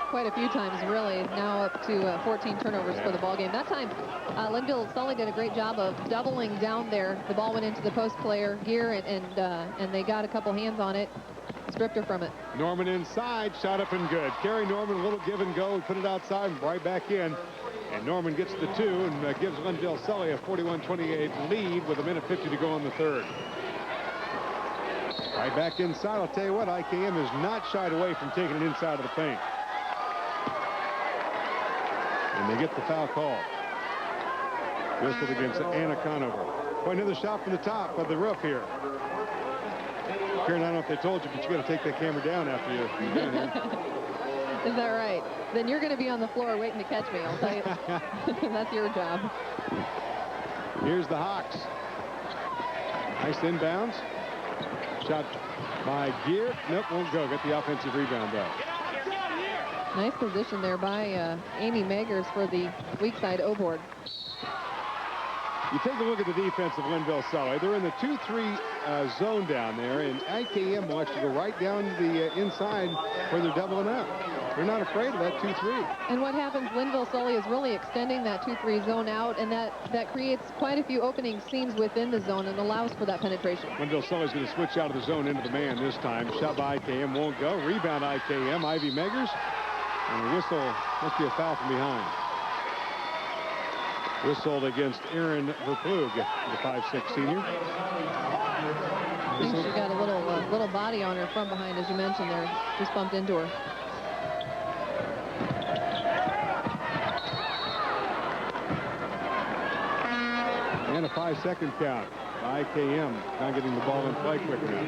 Quite a few times, really. Now up to 14 turnovers for the ball game. That time, Linville Sully did a great job of doubling down there. The ball went into the post player Gear, and they got a couple hands on it. Stripped her from it. Norman inside, shot up and good. Carrie Norman, a little give and go, put it outside and right back in. And Norman gets the 2 and gives Linville Sully a 41-28 lead with 1:50 to go in the third. Right back inside. I'll tell you what, IKM is not shied away from taking it inside of the paint. And they get the foul call. Whistled against Anna Conover. Boy, another shot from the top of the roof here. Karen, I don't know if they told you, but you got to take that camera down after you're done here. Is that right? Then you're going to be on the floor waiting to catch me, I'll tell you. That's your job. Here's the Hawks. Nice inbounds. Shot by Gear. Nope, won't go. Get the offensive rebound though. Nice position there by Amy Magers for the weak side O-board. You take a look at the defense of Linville Sully. They're in the 2-3 zone down there, and IKM wants to go right down the inside where they're doubling up. They're not afraid of that 2-3. And what happens, Linville Sully is really extending that 2-3 zone out, and that creates quite a few opening seams within the zone and allows for that penetration. Linville Sully's going to switch out of the zone into the man this time. Shot by IKM, won't go. Rebound IKM, Ivy Megers. And the whistle must be a foul from behind. Whistled against Erin Verplug, the 5'6" senior. I think she got a little body on her from behind, as you mentioned there. Just bumped into her. And a 5-second count by IKM. Not getting the ball in play quick enough.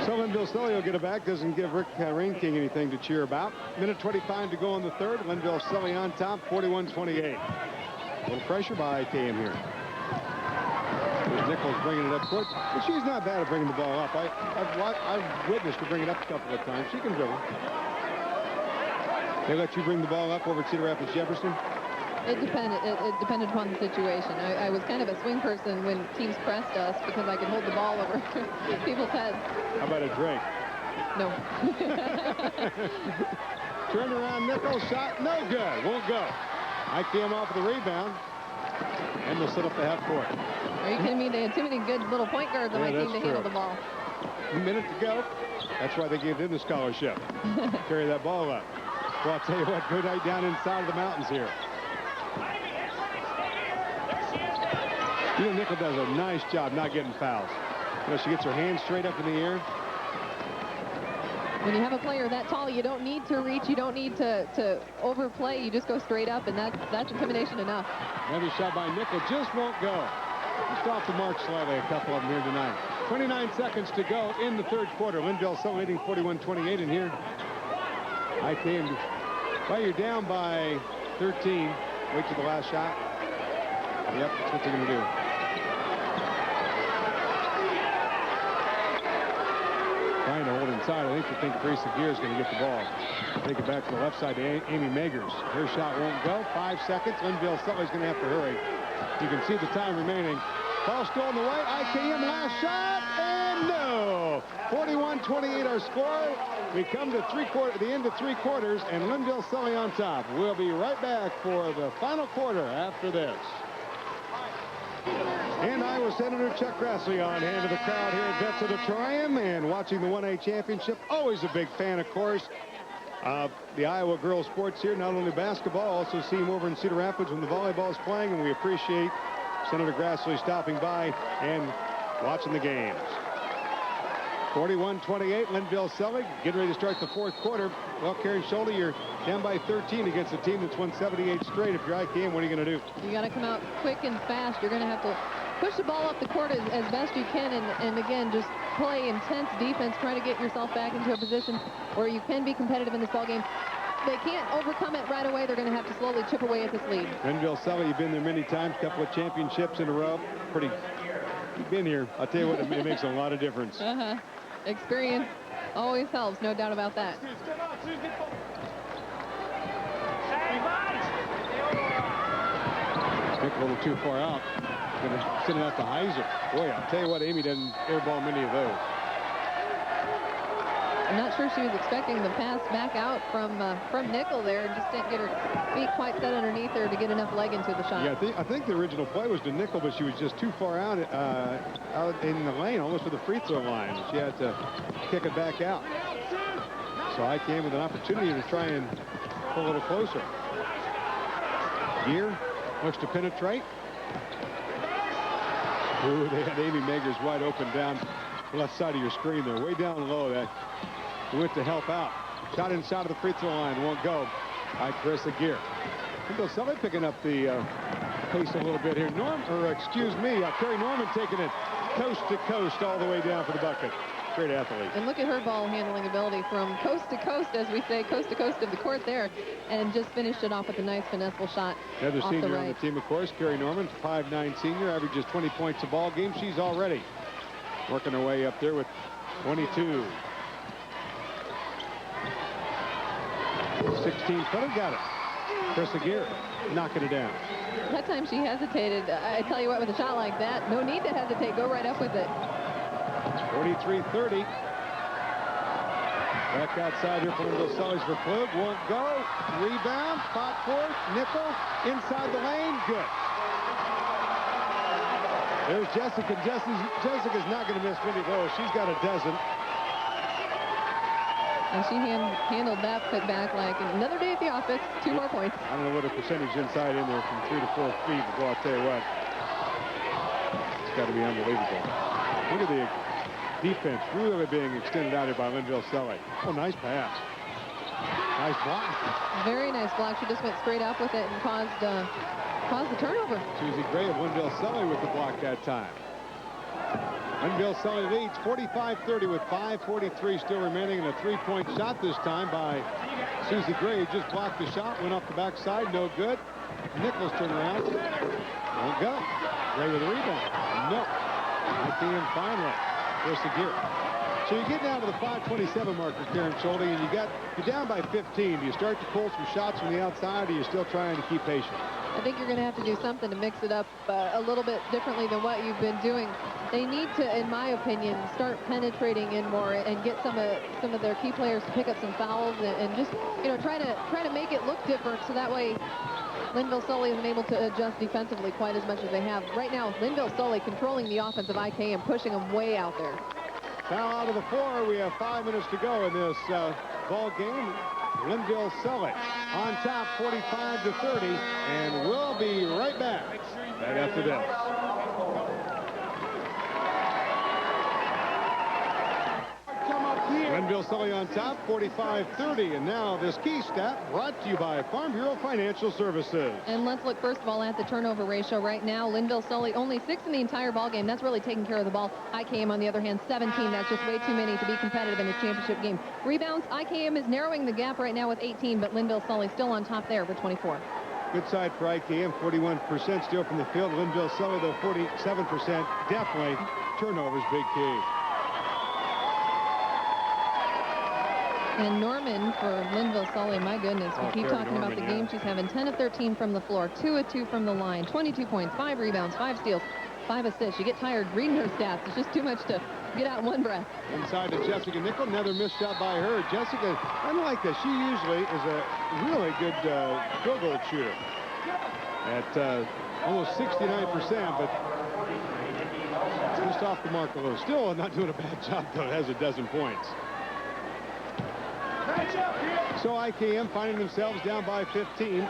So Linville Sully will get it back. Doesn't give Rick Rainking anything to cheer about. 1:25 to go in the third. Linville Sully on top, 41-28. A little pressure by IKM here. There's Nichols bringing it up court. But she's not bad at bringing the ball up. I've witnessed her bring it up a couple of times. She can dribble. They let you bring the ball up over at Cedar Rapids Jefferson? It depended upon the situation. I was kind of a swing person when teams pressed us because I could hold the ball over people's heads. How about a drink? No. Turn around, Nichols, shot, no good, won't go. IKM off of the rebound, and they'll set up the half court. Are you kidding me? They had too many good little point guards on my team to handle the ball. A minute to go. That's why they gave them the scholarship. Carry that ball up. Well, I'll tell you what, good night down inside of the mountains here. You know, Nichols does a nice job not getting fouls. You know, she gets her hands straight up in the air. When you have a player that tall, you don't need to reach, you don't need to overplay, you just go straight up, and that's intimidation enough. Another shot by Nichols, just won't go. Just off the mark slightly, a couple of them here tonight. 29 seconds to go in the third quarter. Linville Sully leading 41-28 in here. IKM, well, you're down by 13. Wait till the last shot. Yep, that's what they're going to do. Trying to hold inside. I think Teresa Gear is going to get the ball. Take it back to the left side to Amy Magers. Her shot won't go. 5 seconds. Linville Sully's going to have to hurry. You can see the time remaining. Ball still in the way. IKM last shot, and no. 41-28 our score. We come to the end of 3 quarters, and Linville Sully on top. We'll be right back for the final quarter after this. And Iowa Senator Chuck Grassley on hand to the crowd here at Vets Auditorium and watching the 1A championship. Always a big fan, of course, of the Iowa girls sports here. Not only basketball, also see him over in Cedar Rapids when the volleyball is playing, and we appreciate Senator Grassley stopping by and watching the games. 41-28, Linville Sully getting ready to start the fourth quarter. Well, Karen Schulte, you're down by 13 against a team that's won 78 straight. If you're IKM, what are you going to do? You got to come out quick and fast. You're going to have to push the ball up the court as best you can, and again, just play intense defense, try to get yourself back into a position where you can be competitive in this ball game. they can't overcome it right away. They're going to have to slowly chip away at this lead. Renville Sully, you've been there many times, couple of championships in a row. You've been here. I'll tell you what, it makes a lot of difference. Experience always helps, no doubt about that. Nick a little too far out. Going to send it out to Heiser. Boy, I'll tell you what, Amy doesn't airball many of those. I'm not sure she was expecting the pass back out from Nickel there. Just didn't get her feet quite set underneath her to get enough leg into the shot. Yeah, I think the original play was to Nickel, but she was just too far out in the lane, almost to the free throw line. She had to kick it back out. So I came with an opportunity to try and pull a little closer. Gear looks to penetrate. Ooh, they had Amy Megers wide open down the left side of your screen there, way down low. That went to help out. Shot inside of the free throw line, won't go by Carissa Gear. Renville Sully picking up the pace a little bit here. Terry Norman taking it coast to coast all the way down for the bucket. Great athlete. And look at her ball handling ability from coast to coast, as we say, coast to coast of the court there, and just finished it off with a nice finesseful shot. Another off senior the on the team, of course, Carrie Norman, 5'9" senior, averages 20 points a ball game. She's already working her way up there with 22. 16-footer, got it. Carissa Gear knocking it down. That time she hesitated. I tell you what, with a shot like that, no need to hesitate. Go right up with it. 43-30. Back outside here for Renville Sully's for Plug. Won't go. Rebound. Spot for it. Nickel. Inside the lane. Good. There's Jessica. Jessica's not going to miss many of those. She's got a dozen. And she handled that put back like another day at the office. 2 more points. I don't know what a percentage inside in there from 3 to 4 feet, but boy, I'll tell you what. It's got to be unbelievable. Look at the defense really being extended out here by Renville Sully. Oh, nice pass. Nice block. Very nice block. She just went straight up with it and caused the turnover. Susie Gray of Renville Sully with the block that time. Renville Sully leads 45-30 with 5:43 still remaining, and a three-point shot this time by Susie Gray. Just blocked the shot, went off the backside, no good. Nichols turned around. Won't go. Gray with a rebound. No. IPM finally. Carissa Gear. So you get down to the 5:27 marker, Karen Schulte, and you're down by 15. Do you start to pull some shots from the outside, or are you still trying to keep patient? I think you're going to have to do something to mix it up a little bit differently than what you've been doing. They need to, in my opinion, start penetrating in more and get some of their key players to pick up some fouls and just, try to make it look different, so that way Renville Sully isn't able to adjust defensively quite as much as they have. Right now, Renville Sully controlling the offense of IK and pushing them way out there. Foul out of the floor. We have 5 minutes to go in this ball game. Renville Sully on top 45-30, and we'll be right back right after this. Renville Sully on top 45-30, and now this key stat brought to you by Farm Bureau Financial Services. And let's look first of all at the turnover ratio right now. Renville Sully only 6 in the entire ball game. That's really taking care of the ball. IKM on the other hand 17. That's just way too many to be competitive in a championship game. Rebounds, IKM is narrowing the gap right now with 18, but Renville Sully still on top there with 24. Good side for IKM, 41% still from the field. Renville Sully though 47%. Definitely turnovers big key. And Norman for Renville Sully, my goodness, we keep talking about the game. She's having 10 of 13 from the floor, 2 of 2 from the line, 22 points, 5 rebounds, 5 steals, 5 assists. You get tired reading her stats. It's just too much to get out in one breath. Inside to Jessica Nickel, another missed shot by her. Jessica, unlike that, she usually is a really good field goal shooter at almost 69%, but just off the mark a little. Still not doing a bad job, though. It has a dozen points. So IKM finding themselves down by 15 in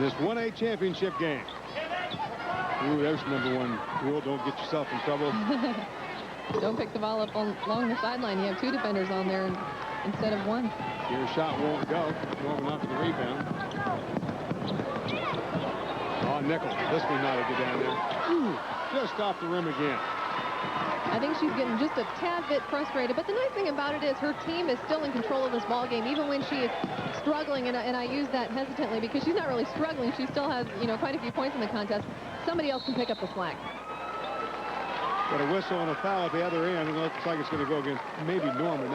this 1A championship game. Ooh, there's number 1 rule. Don't get yourself in trouble. Don't pick the ball up along the sideline. You have 2 defenders on there instead of 1. Your shot won't go. Norman off to the rebound. Oh, Nickel. This one not a good down there. Ooh, just off the rim again. I think she's getting just a tad bit frustrated. But the nice thing about it is her team is still in control of this ball game, even when she is struggling. And I use that hesitantly because she's not really struggling. She still has, quite a few points in the contest. Somebody else can pick up the slack. Got a whistle and a foul at the other end. It looks like it's going to go against maybe Norman.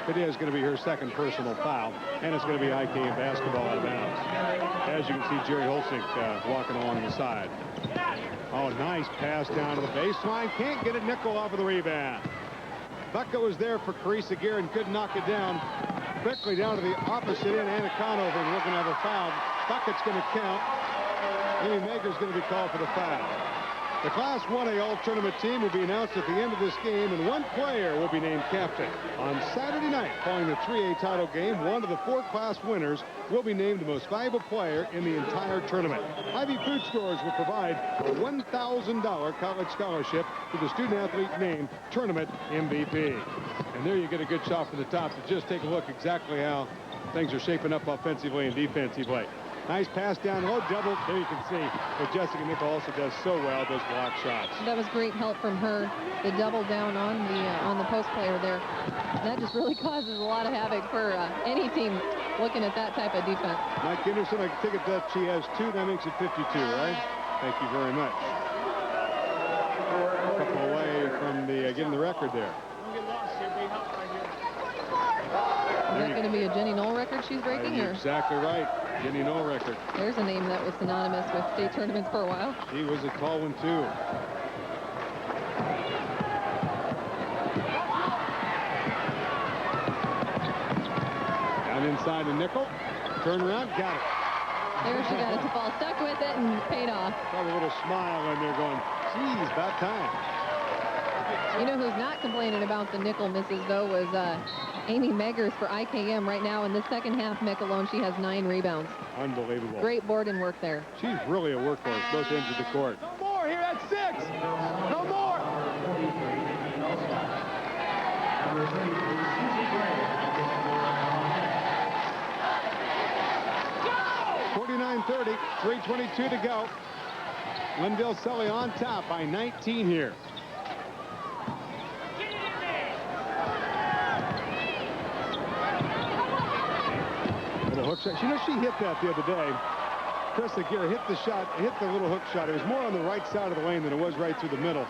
It is going to be her second personal foul, and it's going to be IKM basketball out of bounds. As you can see, Jerry Holsink walking along the side. Oh, nice pass down to the baseline. Can't get it. Nickel off of the rebound. Bucket was there for Carissa Gear and couldn't knock it down. Quickly down to the opposite end. Anna Conover, and we're going to have a foul. Bucket's going to count. Amy Mager's going to be called for the foul. The Class 1A All-Tournament team will be announced at the end of this game, and one player will be named captain. On Saturday night, following the 3A title game, one of the 4 class winners will be named the most valuable player in the entire tournament. Ivy Food Stores will provide a $1,000 college scholarship to the student-athlete named Tournament MVP. And there you get a good shot from the top to just take a look exactly how things are shaping up offensively and defensively. Nice pass down low, double. There you can see what Jessica Nickel also does so well, those block shots. That was great help from her. The double down on the post player there. That just really causes a lot of havoc for any team looking at that type of defense. Mike Henderson, I take it that she has 2. That makes it 52, right? Thank you very much. A couple away from getting the record there. Don't get lost here. Big help right here. Is that going to be a Jenny Knoll record she's breaking? You're exactly right. Jenny Knoll record. There's a name that was synonymous with state tournaments for a while. She was a tall one, too. Down inside to Nickel. Turn around, got it. There she got it to fall. Stuck with it and paid off. Probably a little smile in there going, geez, about time. You know who's not complaining about the nickel misses, though, was Amy Meggers for IKM. Right now in the second half, Mick alone, she has 9 rebounds. Unbelievable. Great board and work there. She's really a workhorse, both ends of the court. No more here at 6. No more. 49-30, 3:22 to go. Linville Sully on top by 19 here. Little hook shot. You know, she hit that the other day. Chris Aguirre hit the shot, hit the little hook shot. It was more on the right side of the lane than it was right through the middle.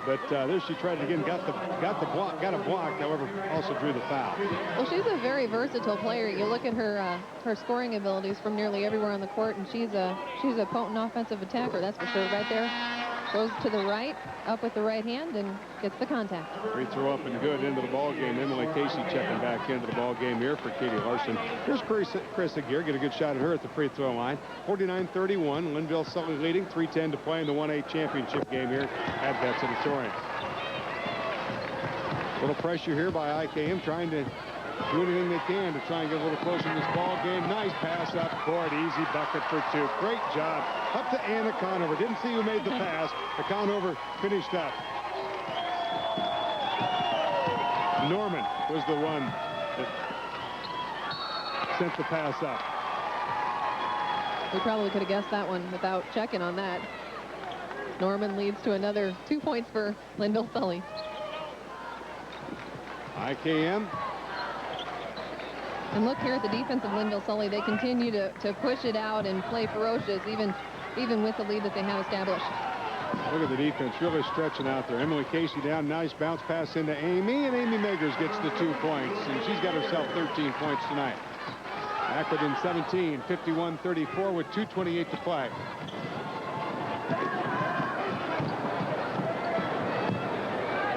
But there she tried it again, got a block, however, also drew the foul. Well, she's a very versatile player. You look at her her scoring abilities from nearly everywhere on the court, and she's a potent offensive attacker, that's for sure. Right there, goes to the right, up with the right hand, and gets the contact. Free throw up and good into the ball game. Emily Casey checking back into the ball game here for Katie Larson. Here's Chris Aguirre, get a good shot at her at the free throw line. 49-31, Linville Sully leading, 3:10 to play in the 1A championship game here at Betts Auditorium. Little pressure here by IKM, trying to do anything they can to try and get a little closer in this ball game. Nice pass up court, easy bucket for 2. Great job. Up to Anna Conover. Didn't see who made the pass. The Conover finished up. Norman was the one that sent the pass up. We probably could have guessed that one without checking on that. Norman leads to another 2 points for Linville Sully. IKM. And look here at the defense of Linville Sully. They continue to push it out and play ferocious, even with the lead that they have established. Look at the defense really stretching out there. Emily Casey down, nice bounce pass into Amy, and Amy Meggers gets the 2 points, and she's got herself 13 points tonight. Ackerton 17, 51-34 with 2:28 to play.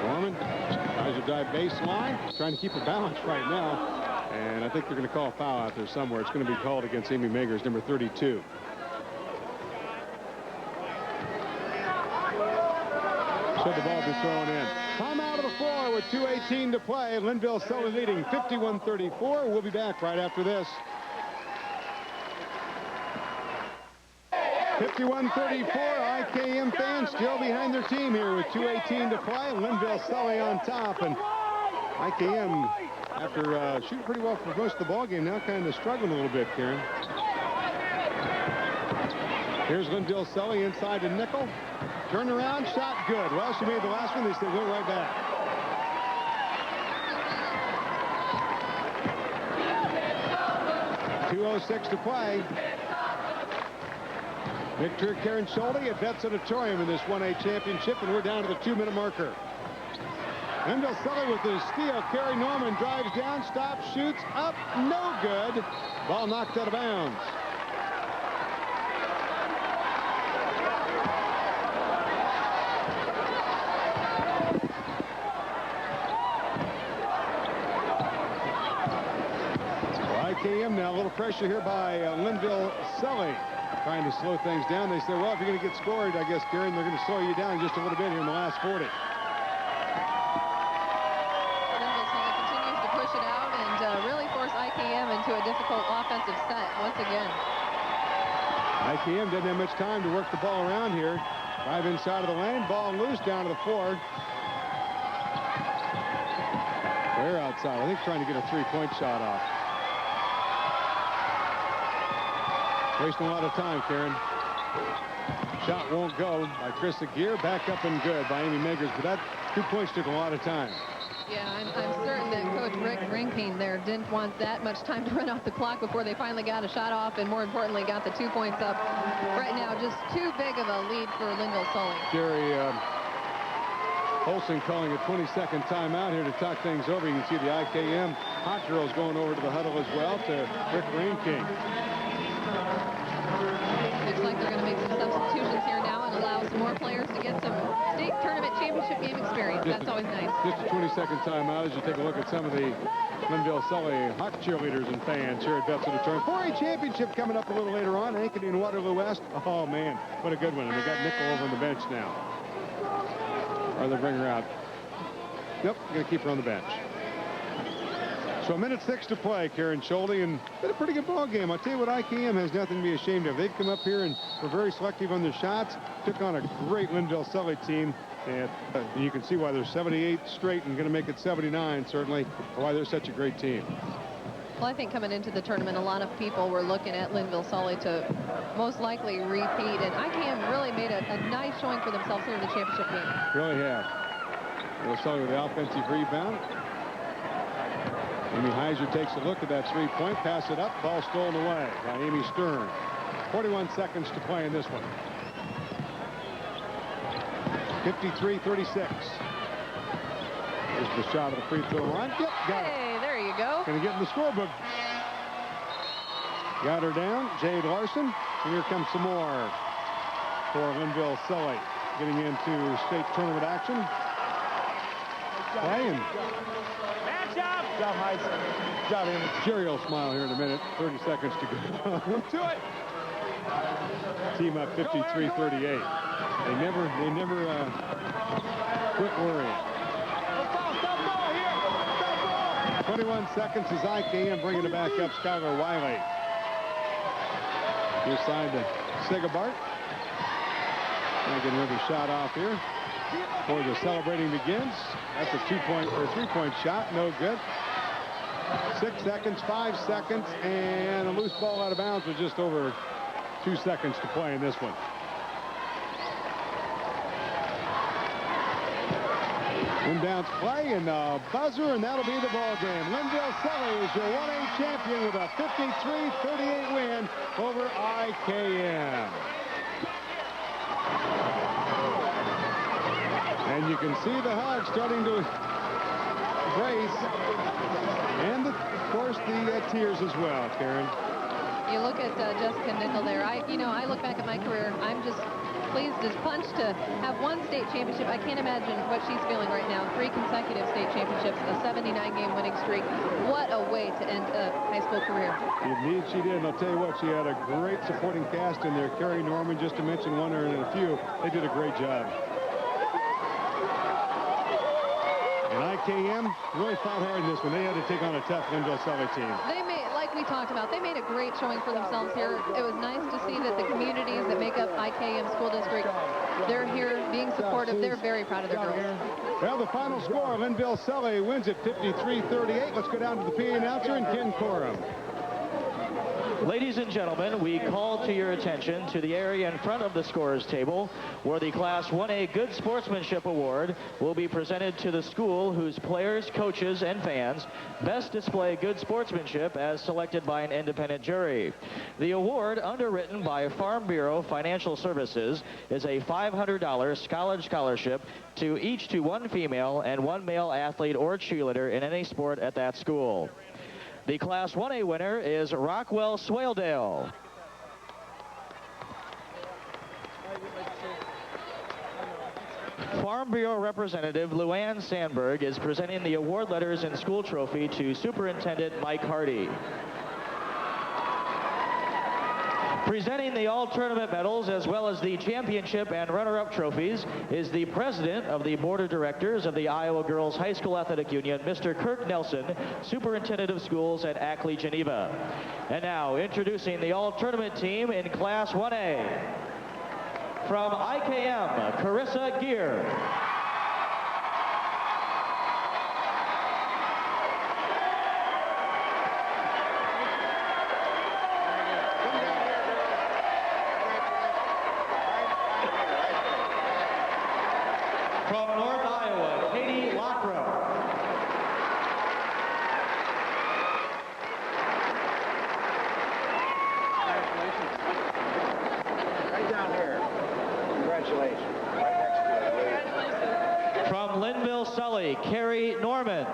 Norman tries to dive baseline, trying to keep her balance right now. And I think they're going to call a foul out there somewhere. It's going to be called against Amy Meggers, number 32. Should the ball be thrown in. Time out of the floor with 2:18 to play. Linville Sully leading 51-34. We'll be back right after this. 51-34. IKM fans still behind their team here with 2:18 to play. Linville Sully on top, and IKM, after shooting pretty well for most of the ball game, now kind of struggling a little bit, Karen. Here's Linville Sully inside to Nickel. Turn around, shot good. Well, she made the last one. They said went right back. .206 to play. Victor Karen Schulte at Vets Auditorium in this 1A championship, and we're down to the 2-minute marker. Linville Sully with the steal. Carrie Norman drives down, stops, shoots, up, no good. Ball knocked out of bounds. IKM now, a little pressure here by Linville Sully, trying to slow things down. They say, well, if you're going to get scored, I guess, Karen, they're going to slow you down just a little bit here in the last 40. Linville Sully continues to push it out and really force IKM into a difficult offensive set once again. IKM didn't have much time to work the ball around here. Drive inside of the lane, ball loose down to the floor. They're outside. I think trying to get a three-point shot off. Wasting a lot of time, Karen. Shot won't go by Krista Gear. Back up and good by Amy Meggers, but that 2 points took a lot of time. Yeah, I'm certain that Coach Rick Ringking there didn't want that much time to run off the clock before they finally got a shot off, and more importantly, got the 2 points up. Right now, just too big of a lead for Linville Sully. Jerry Olsen calling a 20-second timeout here to talk things over. You can see the IKM Hot Girls going over to the huddle as well to Rick Ringking. Looks like they're going to make some substitutions here now and allow some more players to get some state tournament championship game experience. That's always nice. Just a 20-second timeout as you take a look at some of the Linville Sully hot cheerleaders and fans here at Vets Auditorium. 4A championship coming up a little later on. Ankeny and Waterloo West. Oh, man, what a good one. And they got Nickel over on the bench now. Or they bring her out. Nope, going to keep her on the bench. So a minute 6 to play, Karen Schulte, and been a pretty good ball game. I'll tell you what, IKM has nothing to be ashamed of. They've come up here and were very selective on their shots, took on a great Linville Sully team, and you can see why they're 78 straight and going to make it 79, certainly, why they're such a great team. Well, I think coming into the tournament, a lot of people were looking at Linville Sully to most likely repeat, and IKM really made a nice showing for themselves here in the championship game. Really have. Linville Sully with the offensive rebound. Amy Heiser takes a look at that three-point, pass it up, ball stolen away by Amy Stern. 41 seconds to play in this one. 53-36. Here's the shot of the free throw line. Yep, got it. Hey, there you go. Gonna get in the scorebook. Got her down, Jade Larson. And here comes some more for Linville Sully. Getting into state tournament action. Playing. Job, Heisen. Job, Amy. Jerry will smile here in a minute. 30 seconds to go. To it. Team up 53-38. They never quit worrying. 21 seconds as IKM bringing it back up. Skylar Wiley. Near side to Sigabart. Trying to get another shot off here before the celebrating begins. That's a 2-point or 3-point shot. No good. 6 seconds, 5 seconds, and a loose ball out of bounds with just over 2 seconds to play in this one. Inbounds play and a buzzer, and that'll be the ball game. Linville Sully is your 1A champion with a 53-38 win over IKM. And you can see the Hogs starting to brace, and of course the tears as well, Karen. You look at Jessica Nickel there. I look back at my career. I'm just pleased as punch to have one state championship. I can't imagine what she's feeling right now. 3 consecutive state championships, a 79-game winning streak. What a way to end a high school career. Indeed, she did. And I'll tell you what, she had a great supporting cast in there. Carrie Norman, just to mention one or a few, they did a great job. And IKM really fought hard in this one. They had to take on a tough Linville Sully team. They made, like we talked about, they made a great showing for themselves here. It was nice to see that the communities that make up IKM School District, they're here being supportive. They're very proud of their girls. Well, the final score, Linville Sully wins at 53-38. Let's go down to the PA announcer and Ken Corum. Ladies and gentlemen, we call to your attention to the area in front of the scorer's table where the Class 1A Good Sportsmanship Award will be presented to the school whose players, coaches, and fans best display good sportsmanship as selected by an independent jury. The award, underwritten by Farm Bureau Financial Services, is a $500 college scholarship to each to one female and one male athlete or cheerleader in any sport at that school. The Class 1A winner is Rockwell Swaledale. Farm Bureau Representative Luann Sandberg is presenting the award letters and school trophy to Superintendent Mike Hardy. Presenting the all-tournament medals as well as the championship and runner-up trophies is the president of the board of directors of the Iowa Girls High School Athletic Union, Mr. Kirk Nelson, superintendent of schools at Ackley, Geneva. And now introducing the all-tournament team in Class 1A. From IKM, Carissa Gear. From North Iowa, Katie Lockrow. Right down here. Congratulations. Right next to it. From Linville Sully, Carrie Norman.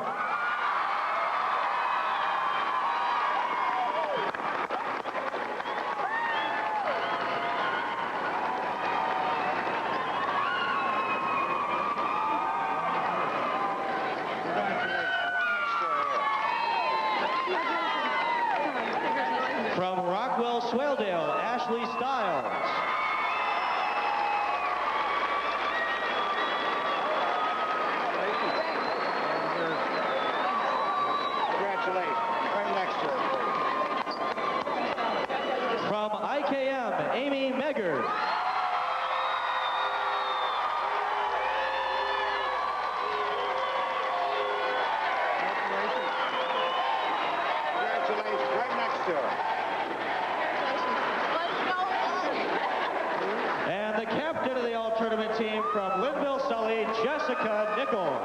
From Rockwell Swaledale, Ashley Stiles. Congratulations. Right next to it. From IKM, Amy Megger. Congratulations. Right next to it. And the captain of the all-tournament team from Linville Sully, Jessica Nickel.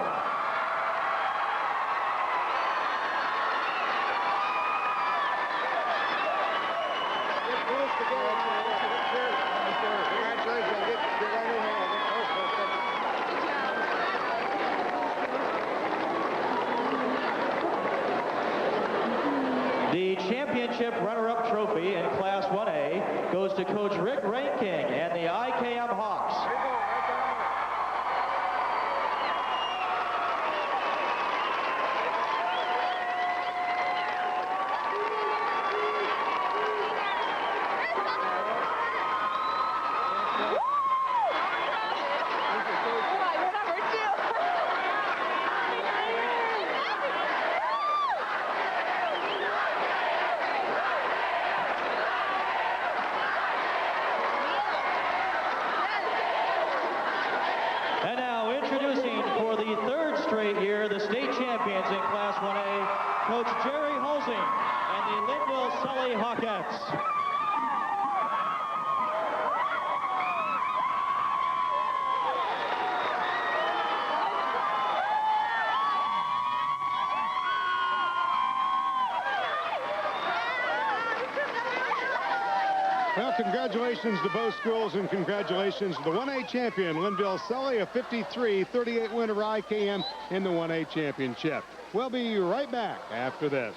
The championship runner-up trophy in Class 1A goes to Coach Rick Ranking and the IKM Hawks. And now introducing for the third straight year the state champions in Class 1A, Coach Jerry Holzing and the Linville Sully Hawkettes. Well, congratulations to both schools and congratulations to the 1A champion, Linville Sully, a 53-38 win over IKM in the 1A championship. We'll be right back after this.